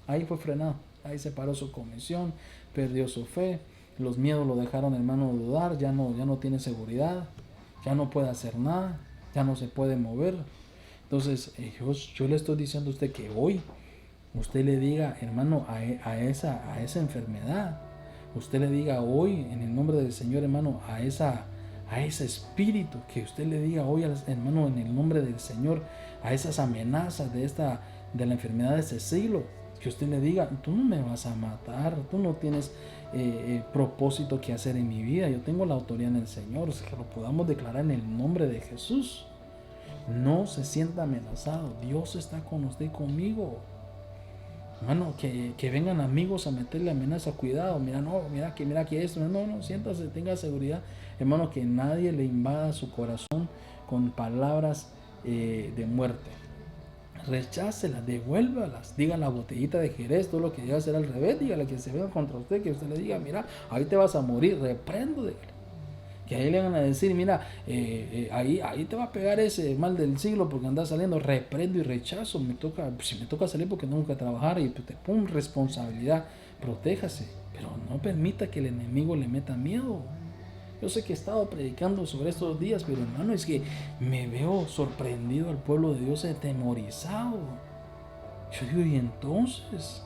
Ahí se paró su comisión, perdió su fe, Los miedos lo dejaron, hermano, dudar, ya no tiene seguridad, ya no puede hacer nada, ya no se puede mover. Entonces, yo le estoy diciendo a usted que hoy usted le diga, hermano, a esa enfermedad, usted le diga hoy, en el nombre del Señor, hermano, a ese espíritu, que usted le diga hoy, hermano, en el nombre del Señor, a esas amenazas de la enfermedad de ese siglo, que usted le diga, tú no me vas a matar, tú no tienes propósito que hacer en mi vida, yo tengo la autoridad en el Señor, que lo podamos declarar en el nombre de Jesús. No se sienta amenazado, Dios está con usted y conmigo. Hermano, que vengan amigos a meterle amenaza, cuidado, mira que esto, no, siéntase, tenga seguridad, hermano, que nadie le invada su corazón con palabras de muerte. Rechácelas, devuélvalas, diga la botellita de Jerez, todo lo que llega a ser al revés, dígale que se venga contra usted, que usted le diga, mira, ahí te vas a morir, reprendo, dígale. Que ahí le van a decir, mira, ahí te va a pegar ese mal del siglo porque andas saliendo, reprendo y rechazo, si me toca salir porque tengo que trabajar y te pongo responsabilidad, protéjase, pero no permita que el enemigo le meta miedo. Yo sé que he estado predicando sobre estos días, pero hermano, es que me veo sorprendido al pueblo de Dios atemorizado. Yo digo, ¿y entonces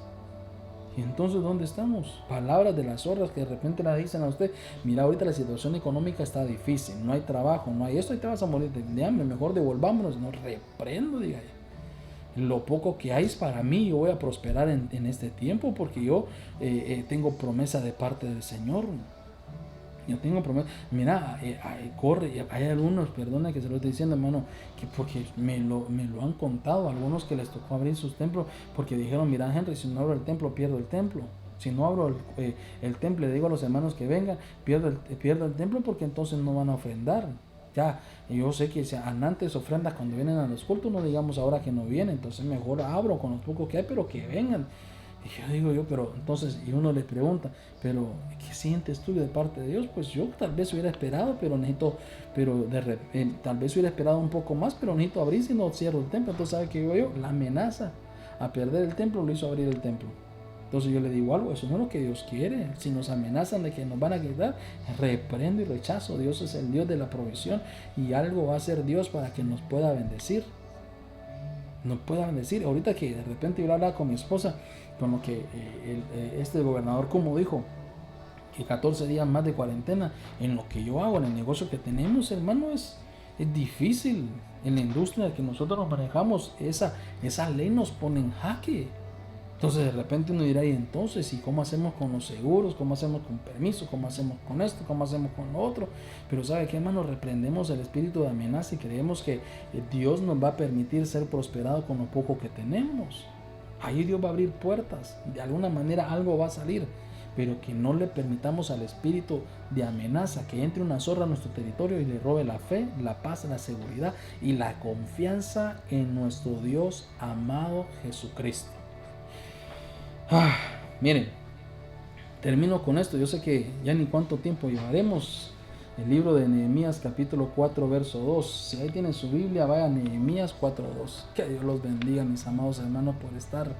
dónde estamos? Palabras de las zorras que de repente le dicen a usted, mira, ahorita la situación económica está difícil, no hay trabajo, no hay esto y te vas a morir de hambre, mejor devolvámonos. No, reprendo, diga, lo poco que hay es para mí, yo voy a prosperar en este tiempo porque yo tengo promesa de parte del Señor. Yo tengo promesa. Mira, corre, hay algunos, perdona que se lo estoy diciendo, hermano, que porque me lo han contado, algunos que les tocó abrir sus templos, porque dijeron, mira, Henry, si no abro el templo, pierdo el templo. Si no abro el templo, le digo a los hermanos que vengan, pierdo el templo porque entonces no van a ofrendar. Ya, yo sé que antes ofrendas cuando vienen a los cultos, no digamos ahora que no vienen, entonces mejor abro con los pocos que hay, pero que vengan. Y yo digo pero entonces, y uno le pregunta, pero ¿qué sientes tú de parte de Dios? Pues yo tal vez hubiera esperado, tal vez hubiera esperado un poco más, pero necesito abrir si no cierro el templo. Entonces, ¿sabe qué digo yo? La amenaza a perder el templo lo hizo abrir el templo. Entonces yo le digo algo, eso no es lo que Dios quiere. Si nos amenazan de que nos van a quitar, reprendo y rechazo. Dios es el Dios de la provisión y algo va a hacer Dios para que nos pueda bendecir. Ahorita que de repente yo hablaba con mi esposa, con lo que este gobernador como dijo, que 14 días más de cuarentena, en lo que yo hago, en el negocio que tenemos, hermano, es difícil. En la industria que nosotros nos manejamos, esa ley nos pone en jaque. Entonces de repente uno dirá, y entonces, ¿y cómo hacemos con los seguros? ¿Cómo hacemos con permiso? ¿Cómo hacemos con esto? ¿Cómo hacemos con lo otro? Pero ¿sabe qué, hermano? Reprendemos el espíritu de amenaza y creemos que Dios nos va a permitir ser prosperados con lo poco que tenemos. Ahí Dios va a abrir puertas, de alguna manera algo va a salir, pero que no le permitamos al espíritu de amenaza que entre una zorra a nuestro territorio y le robe la fe, la paz, la seguridad y la confianza en nuestro Dios amado Jesucristo. Miren, termino con esto. Yo sé que ya ni cuánto tiempo llevaremos. El libro de Nehemías capítulo 4 verso 2. Si ahí tienen su Biblia, vaya a Nehemías 4:2. Que Dios los bendiga, mis amados hermanos, por estar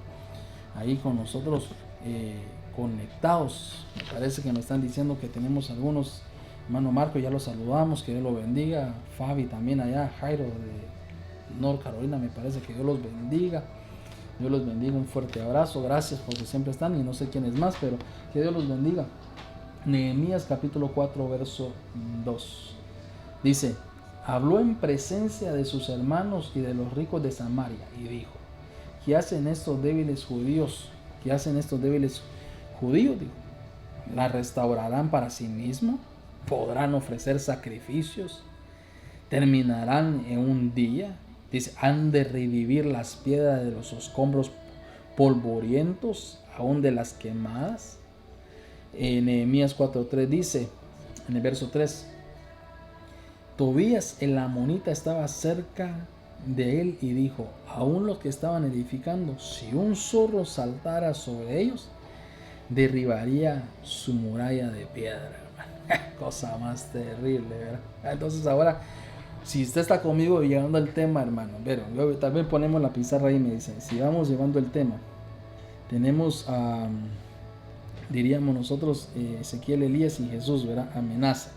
ahí con nosotros conectados. Me parece que me están diciendo que tenemos algunos. Hermano Marco, ya los saludamos, que Dios los bendiga. Fabi también allá, Jairo de North Carolina, me parece que Dios los bendiga. Dios los bendiga, un fuerte abrazo, gracias porque siempre están y no sé quién es más, pero que Dios los bendiga. Nehemías capítulo 4 verso 2 dice, habló en presencia de sus hermanos y de los ricos de Samaria y dijo, ¿qué hacen estos débiles judíos? ¿Qué hacen estos débiles judíos? Dijo, ¿la restaurarán para sí mismos? ¿Podrán ofrecer sacrificios? ¿Terminarán en un día? Dice, han de revivir las piedras de los escombros polvorientos, aún de las quemadas. En Nehemías 4:3 dice, en el verso 3, Tobías el amonita estaba cerca de él y dijo, aún los que estaban edificando, si un zorro saltara sobre ellos, derribaría su muralla de piedra. Cosa más terrible, ¿verdad? Entonces ahora, si usted está conmigo llegando al tema, hermano, pero tal vez ponemos la pizarra ahí y me dice, si vamos llevando el tema, tenemos diríamos nosotros, Ezequiel, Elías y Jesús, ¿verdad? Amenaza.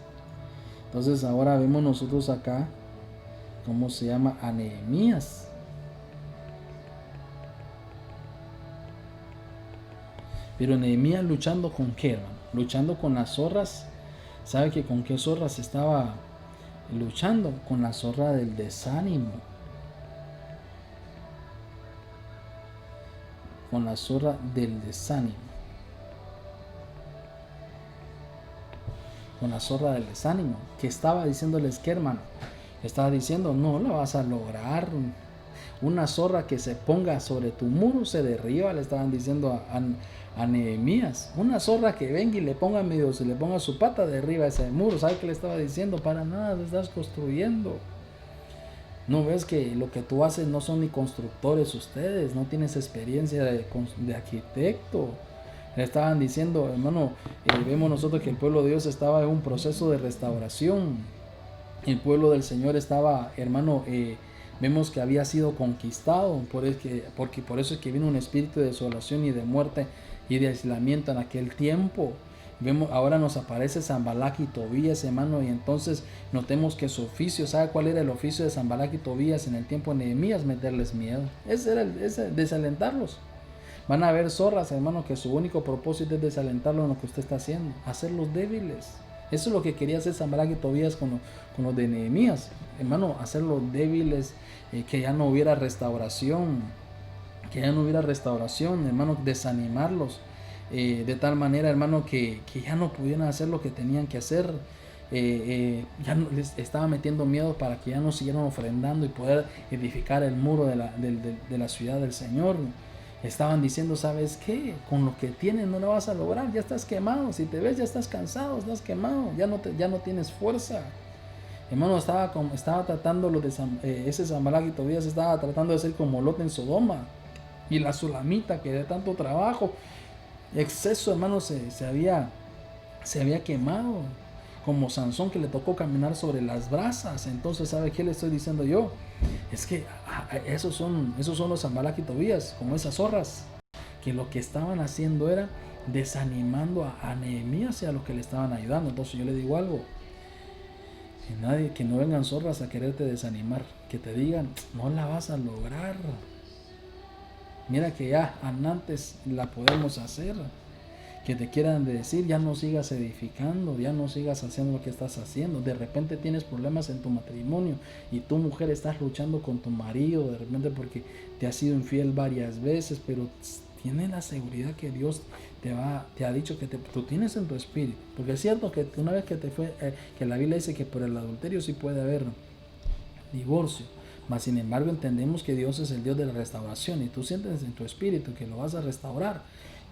Entonces ahora vemos nosotros acá, ¿cómo se llama? A Nehemías. Pero Nehemías luchando con qué, hermano? Luchando con las zorras. ¿Sabe que con qué zorras estaba luchando? Con la zorra del desánimo. Con la zorra del desánimo. Con la zorra del desánimo. Que estaba diciéndoles que, hermano, estaba diciendo, no la vas a lograr. Una zorra que se ponga sobre tu muro se derriba, le estaban diciendo a Nehemías. Una zorra que venga y le ponga medio, se le ponga su pata derriba ese muro. ¿Sabe qué le estaba diciendo? Para nada, te estás construyendo. No ves que lo que tú haces no son ni constructores ustedes, no tienes experiencia de arquitecto. Le estaban diciendo, hermano, vemos nosotros que el pueblo de Dios estaba en un proceso de restauración. El pueblo del Señor estaba, hermano, vemos que había sido conquistado, porque por eso es que vino un espíritu de desolación y de muerte y de aislamiento en aquel tiempo. Vemos, ahora nos aparece Sanbalat y Tobías, hermano, y entonces notemos que su oficio, ¿sabe cuál era el oficio de Sanbalat y Tobías en el tiempo de Nehemías? Meterles miedo. Ese era desalentarlos. Van a haber zorras, hermano, que su único propósito es desalentarlos en lo que usted está haciendo, hacerlos débiles. Eso es lo que quería hacer Sanbalat y Tobías con los de Nehemías, hermano, hacerlos débiles, que ya no hubiera restauración, hermano, desanimarlos, de tal manera, hermano, que ya no pudieran hacer lo que tenían que hacer. Ya no, les estaba metiendo miedo para que ya no siguieran ofrendando y poder edificar el muro de la ciudad del Señor. Estaban diciendo, ¿sabes qué? Con lo que tienes no lo vas a lograr, ya estás quemado, si te ves ya estás cansado, estás quemado, ya no tienes fuerza. Hermano, estaba tratando ese Sanbalat y Tobías estaba tratando de ser como Lot en Sodoma, y la Sulamita, que de tanto trabajo, exceso, hermano, se había quemado, como Sansón, que le tocó caminar sobre las brasas. Entonces, ¿sabe qué le estoy diciendo yo? Es que esos son los Sanbalat y Tobías, como esas zorras, que lo que estaban haciendo era desanimando a Nehemías y a los que le estaban ayudando. Entonces yo le digo algo, que no vengan zorras a quererte desanimar, que te digan, no la vas a lograr, mira que ya antes la podemos hacer. Que te quieran decir, ya no sigas edificando, ya no sigas haciendo lo que estás haciendo. De repente tienes problemas en tu matrimonio y tu mujer estás luchando con tu marido, de repente porque te ha sido infiel varias veces, pero tienes la seguridad que Dios te ha dicho que tú tienes en tu espíritu. Porque es cierto que una vez que que la Biblia dice que por el adulterio sí puede haber divorcio, mas sin embargo entendemos que Dios es el Dios de la restauración y tú sientes en tu espíritu que lo vas a restaurar,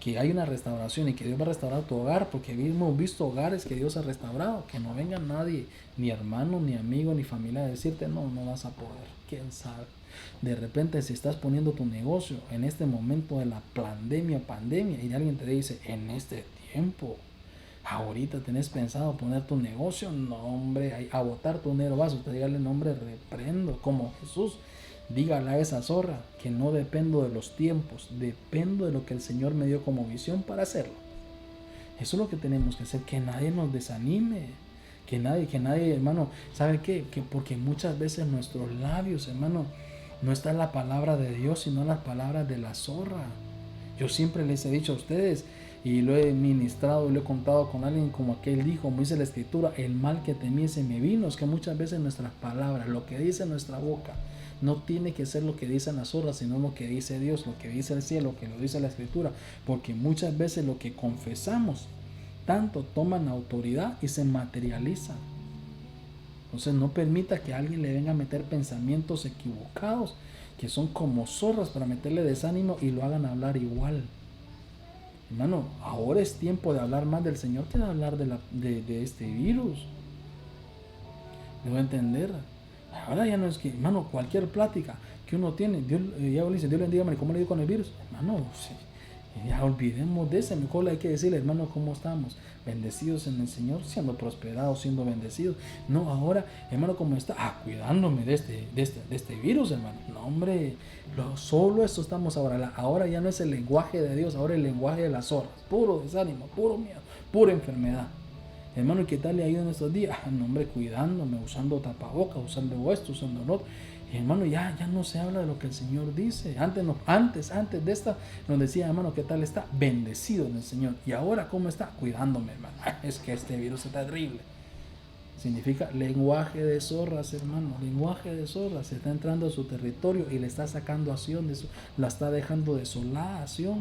que hay una restauración y que Dios va a restaurar tu hogar, porque hemos visto hogares que Dios ha restaurado. Que no venga nadie, ni hermano, ni amigo, ni familia, a decirte no vas a poder, quién sabe. De repente, si estás poniendo tu negocio en este momento de la pandemia y alguien te dice, en este tiempo, ahorita tenés pensado poner tu negocio, no hombre, a botar tu dinero vas, usted dígale, no hombre, reprendo, como Jesús. Dígale a esa zorra que no dependo de los tiempos, dependo de lo que el Señor me dio como visión para hacerlo. Eso es lo que tenemos que hacer, que nadie nos desanime, que nadie, hermano, ¿sabe qué? Que porque muchas veces en nuestros labios, hermano, no está la palabra de Dios, sino las palabras de la zorra. Yo siempre les he dicho a ustedes, y lo he ministrado y lo he contado con alguien como aquel dijo, como dice la escritura, el mal que temiese me vino. Es que muchas veces nuestras palabras, lo que dice nuestra boca, no tiene que ser lo que dicen las zorras, sino lo que dice Dios, lo que dice el cielo, lo que lo dice la escritura, porque muchas veces lo que confesamos tanto toman autoridad y se materializa. Entonces no permita que alguien le venga a meter pensamientos equivocados que son como zorras para meterle desánimo y lo hagan hablar igual. Hermano, ahora es tiempo de hablar más del Señor que de hablar de este virus. Debo entender. Ahora ya no es que, hermano, cualquier plática que uno tiene, Dios, ya le dice, Dios le bendiga, ¿cómo le digo con el virus? Hermano, sí, Ya olvidemos de ese. Mejor hay que decirle, hermano, ¿cómo estamos? Bendecidos en el Señor, siendo prosperados, siendo bendecidos. No, ahora, hermano, ¿cómo está? Cuidándome de este virus, hermano. No, hombre, solo esto estamos ahora. Ahora ya no es el lenguaje de Dios, ahora el lenguaje de las zorras. Puro desánimo, puro miedo, pura enfermedad. Hermano, ¿y qué tal le ha ido en estos días? No, hombre, cuidándome, usando tapabocas, usando esto, usando lo otro. Y hermano, ya no se habla de lo que el Señor dice. Antes de esta nos decía, hermano, ¿qué tal está? Bendecido en el Señor. Y ahora, ¿cómo está? Cuidándome, hermano. Es que este virus es terrible. Significa lenguaje de zorras, hermano. Lenguaje de zorras. Se está entrando a su territorio y le está sacando acción de la está dejando desolada acción.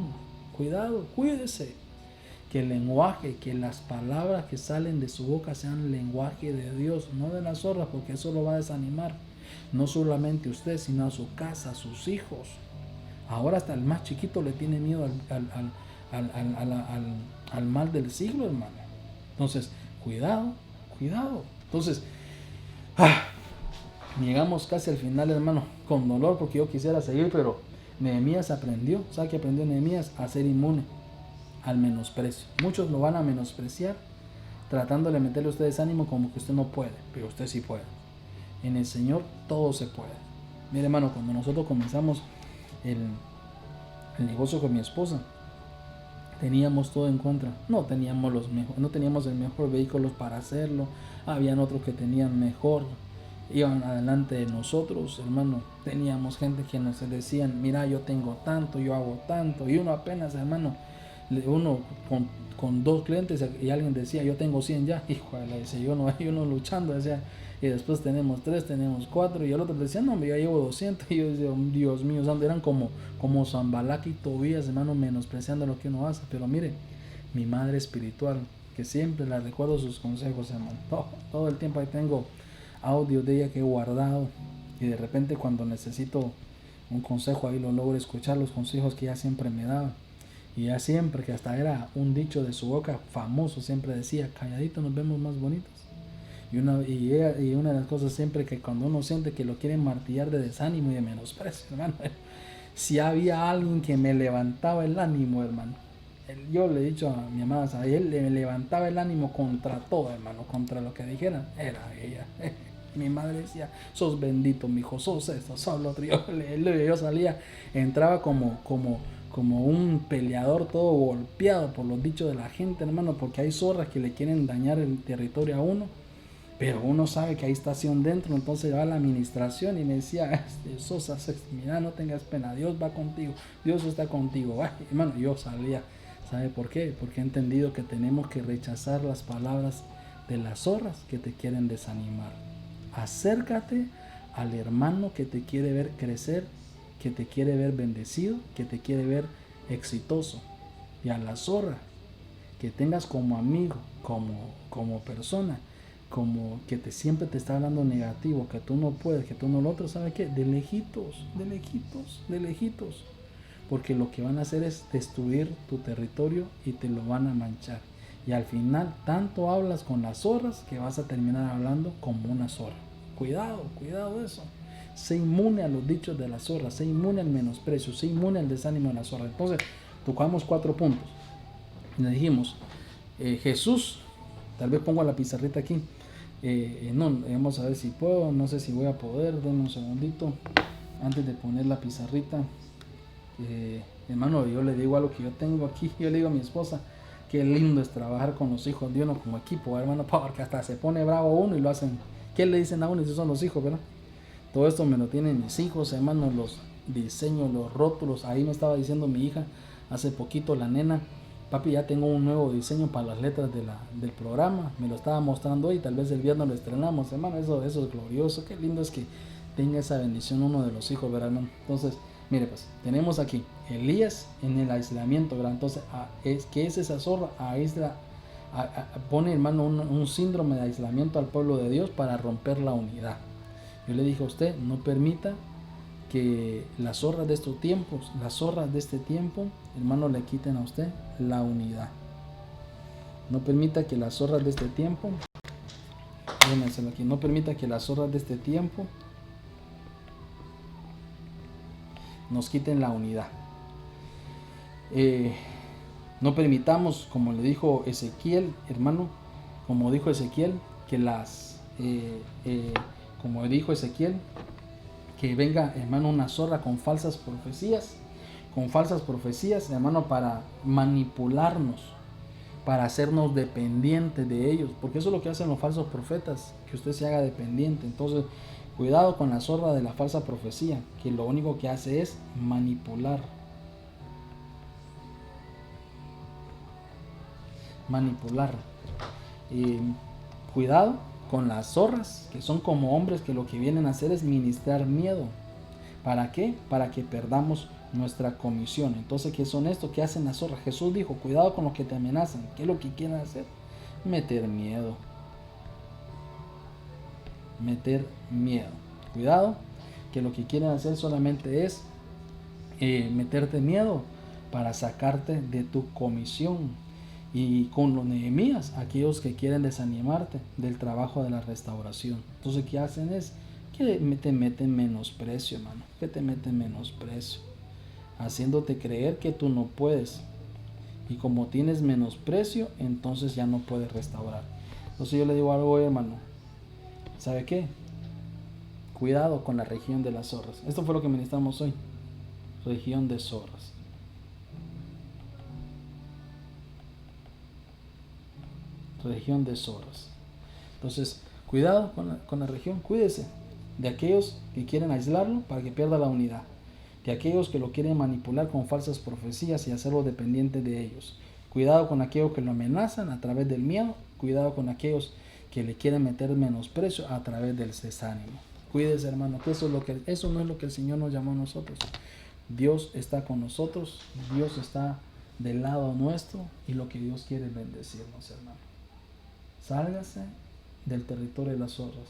Cuidado, cuídese. Que el lenguaje, que las palabras que salen de su boca sean lenguaje de Dios, no de las zorras, porque eso lo va a desanimar. No solamente usted, sino a su casa, a sus hijos. Ahora hasta el más chiquito le tiene miedo al mal del siglo, hermano. Entonces, cuidado. Entonces, llegamos casi al final, hermano, con dolor, porque yo quisiera seguir, pero Nehemías aprendió. ¿Sabe qué aprendió Nehemías? A ser inmune al menosprecio. Muchos lo van a menospreciar, tratando de meterle a ustedes ánimo como que usted no puede, pero usted sí puede. En el Señor todo se puede. Mire, hermano, cuando nosotros comenzamos el negocio con mi esposa, teníamos todo en contra. No teníamos el mejor vehículo para hacerlo. Habían otros que tenían mejor, iban adelante de nosotros, hermano. Teníamos gente que nos decían, mira, yo tengo tanto, yo hago tanto, y uno apenas, hermano, uno con 2 clientes y alguien decía, yo tengo 100 ya, híjole, dice, yo no luchando, decía, y después tenemos 3, tenemos 4, y el otro decía, no, yo llevo 200, y yo decía, Dios mío, eran como Zambalak y Tobías, hermano, menospreciando lo que uno hace. Pero mire, mi madre espiritual, que siempre la recuerdo sus consejos, hermano, todo el tiempo ahí tengo audio de ella que he guardado, y de repente cuando necesito un consejo ahí lo logro escuchar, los consejos que ella siempre me daba. Y ella siempre, que hasta era un dicho de su boca famoso, siempre decía, calladito nos vemos más bonitos. Y una de las cosas siempre, que cuando uno siente que lo quieren martillar de desánimo y de menosprecio, hermano, si había alguien que me levantaba el ánimo, hermano, yo le he dicho a mi amada, a él le levantaba el ánimo contra todo, hermano, contra lo que dijeran, era ella. Mi madre decía, sos bendito, mijo, sos esto, sos lo otro. Yo salía, entraba como un peleador todo golpeado por los dichos de la gente, hermano, porque hay zorras que le quieren dañar el territorio a uno, pero uno sabe que hay estación dentro. Entonces va a la administración y me decía, Sosa, mira, no tengas pena, Dios va contigo, Dios está contigo. Hermano, yo salía. ¿Sabe por qué? Porque he entendido que tenemos que rechazar las palabras de las zorras que te quieren desanimar. Acércate al hermano que te quiere ver crecer, que te quiere ver bendecido, que te quiere ver exitoso. Y a la zorra que tengas como amigo, como persona, como que siempre te está hablando negativo, que tú no puedes, que tú no lo otro, ¿sabe qué? De lejitos. Porque lo que van a hacer es destruir tu territorio y te lo van a manchar. Y al final tanto hablas con las zorras que vas a terminar hablando como una zorra. Cuidado eso. Sé inmune a los dichos de las zorras, sé inmune al menosprecio, sé inmune al desánimo de las zorras. Entonces, tocamos 4 puntos. Le dijimos, Jesús, tal vez pongo la pizarrita aquí. Vamos a ver si puedo, no sé si voy a poder, denme un segundito antes de poner la pizarrita. Hermano, yo le digo algo que yo tengo aquí, yo le digo a mi esposa, qué lindo es trabajar con los hijos de uno como equipo, hermano, porque hasta se pone bravo uno y lo hacen. ¿Qué le dicen a uno? Si son los hijos, ¿verdad? Todo esto me lo tienen mis hijos, hermano, los diseños, los rótulos. Ahí me estaba diciendo mi hija hace poquito, la nena, papi, ya tengo un nuevo diseño para las letras del programa, me lo estaba mostrando hoy, tal vez el viernes lo estrenamos, hermano. Eso es glorioso, qué lindo es que tenga esa bendición uno de los hijos, ¿verdad, hermano? Entonces, mire, pues, tenemos aquí Elías en el aislamiento, ¿verdad? Entonces, ¿qué es esa zorra? Pone, hermano, un síndrome de aislamiento al pueblo de Dios para romper la unidad. Yo le dije a usted, no permita que las zorras de estos tiempos, hermano, le quiten a usted la unidad. No permita que las zorras de este tiempo, no permita que las zorras de este tiempo nos quiten la unidad. No permitamos, como le dijo Ezequiel, hermano, como dijo Ezequiel, como dijo Ezequiel, que venga, hermano, una zorra con falsas profecías, hermano, para manipularnos, para hacernos dependientes de ellos, porque eso es lo que hacen los falsos profetas, que usted se haga dependiente. Entonces, cuidado con la zorra de la falsa profecía, que lo único que hace es manipular. Cuidado con las zorras, que son como hombres que lo que vienen a hacer es ministrar miedo. ¿Para qué? Para que perdamos nuestra comisión. Entonces, ¿qué son estos? ¿Qué hacen las zorras? Jesús dijo, cuidado con los que te amenazan. ¿Qué es lo que quieren hacer? Meter miedo. Cuidado, que lo que quieren hacer solamente es meterte miedo para sacarte de tu comisión. Y con los Nehemías, aquellos que quieren desanimarte del trabajo de la restauración. Entonces, ¿qué hacen? Es que te meten menosprecio, hermano. Que te meten menosprecio, haciéndote creer que tú no puedes. Y como tienes menosprecio, entonces ya no puedes restaurar. Entonces yo le digo algo, hermano. ¿Sabe qué? Cuidado con la región de las zorras. Esto fue lo que ministramos hoy. Región de zorras. Región de zorras. Entonces, cuidado con la región. Cuídese de aquellos que quieren aislarlo para que pierda la unidad. De aquellos que lo quieren manipular con falsas profecías y hacerlo dependiente de ellos. Cuidado con aquellos que lo amenazan a través del miedo. Cuidado con aquellos que le quieren meter menosprecio a través del desánimo. Cuídese, hermano, que eso no es lo que el Señor nos llamó a nosotros. Dios está con nosotros, Dios está del lado nuestro y lo que Dios quiere es bendecirnos, hermano. Sálgase del territorio de las zorras.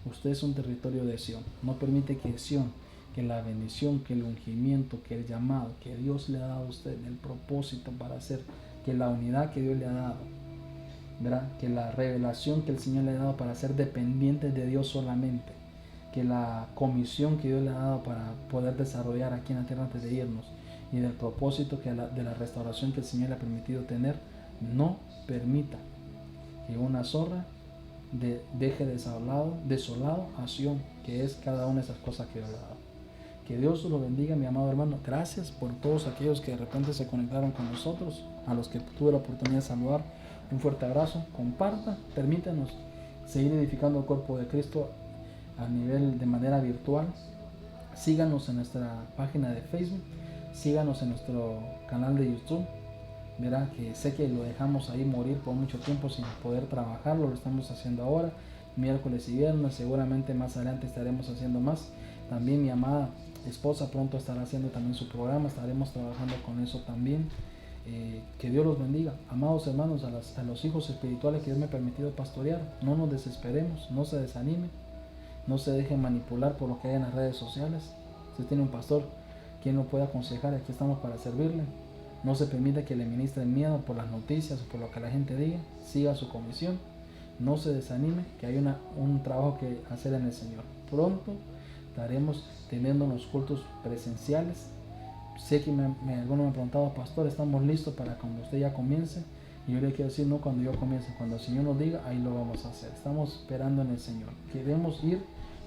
Usted es un territorio de Sión. No permite que Sión, que la bendición, que el ungimiento, que el llamado que Dios le ha dado a usted, el propósito para hacer, que la unidad que Dios le ha dado, ¿verdad? Que la revelación que el Señor le ha dado para ser dependiente de Dios solamente, que la comisión que Dios le ha dado para poder desarrollar aquí en la tierra antes de irnos, y del propósito de la restauración que el Señor le ha permitido tener, no permita que una zorra deje desolado a Sión, que es cada una de esas cosas que Dios le ha dado. Que Dios lo bendiga, mi amado hermano. Gracias por todos aquellos que de repente se conectaron con nosotros, a los que tuve la oportunidad de saludar. Un fuerte abrazo. Comparta, permítanos seguir edificando el cuerpo de Cristo a nivel de manera virtual. Síganos en nuestra página de Facebook, síganos en nuestro canal de YouTube. Verá que sé que lo dejamos ahí morir por mucho tiempo sin poder trabajarlo, lo estamos haciendo ahora, miércoles y viernes, seguramente más adelante estaremos haciendo más. También mi amada esposa pronto estará haciendo también su programa, estaremos trabajando con eso también. Que Dios los bendiga. Amados hermanos, a los hijos espirituales que Dios me ha permitido pastorear, no nos desesperemos, no se desanime, no se dejen manipular por lo que hay en las redes sociales. Si tiene un pastor, quien lo puede aconsejar, aquí estamos para servirle. No se permite que le ministren miedo por las noticias o por lo que la gente diga. Siga su comisión, no se desanime, que hay un trabajo que hacer en el Señor. Pronto estaremos teniendo unos cultos presenciales. Sé que algunos me han preguntado, pastor, ¿estamos listos para cuando usted ya comience? Y yo le quiero decir, no cuando yo comience, cuando el Señor nos diga, ahí lo vamos a hacer. Estamos esperando en el Señor. Queremos ir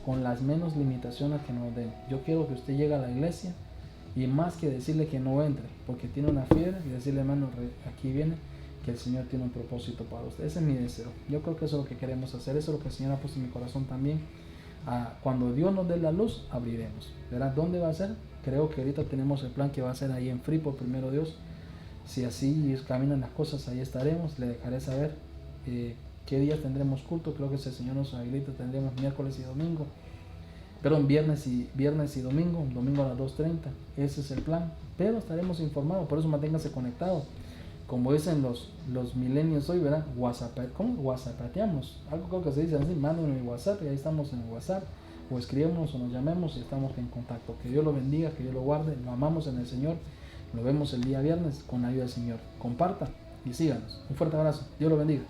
con las menos limitaciones que nos den. Yo quiero que usted llegue a la iglesia y más que decirle que no entre porque tiene una fiebre, y decirle, hermano, aquí viene, que el Señor tiene un propósito para usted. Ese es mi deseo. Yo creo que eso es lo que queremos hacer. Eso es lo que el Señor ha puesto en mi corazón también. Cuando Dios nos dé la luz, abriremos. ¿Verá dónde va a ser? Creo que ahorita tenemos el plan que va a ser ahí en Freeport, primero Dios. Si así caminan las cosas, ahí estaremos. Le dejaré saber qué días tendremos culto. Creo que si el Señor nos habilita, tendremos miércoles y domingo. Perdón, viernes y domingo a las 2:30. Ese es el plan. Pero estaremos informados, por eso manténganse conectados. Como dicen los millennials hoy, ¿verdad? WhatsAppeamos. Algo creo que se dice así, mándenme mi WhatsApp y ahí estamos en el WhatsApp. O escribimos o nos llamemos y estamos en contacto. Que Dios lo bendiga, que Dios lo guarde. Lo amamos en el Señor. Lo vemos el día viernes con la ayuda del Señor. Comparta y síganos. Un fuerte abrazo. Dios lo bendiga.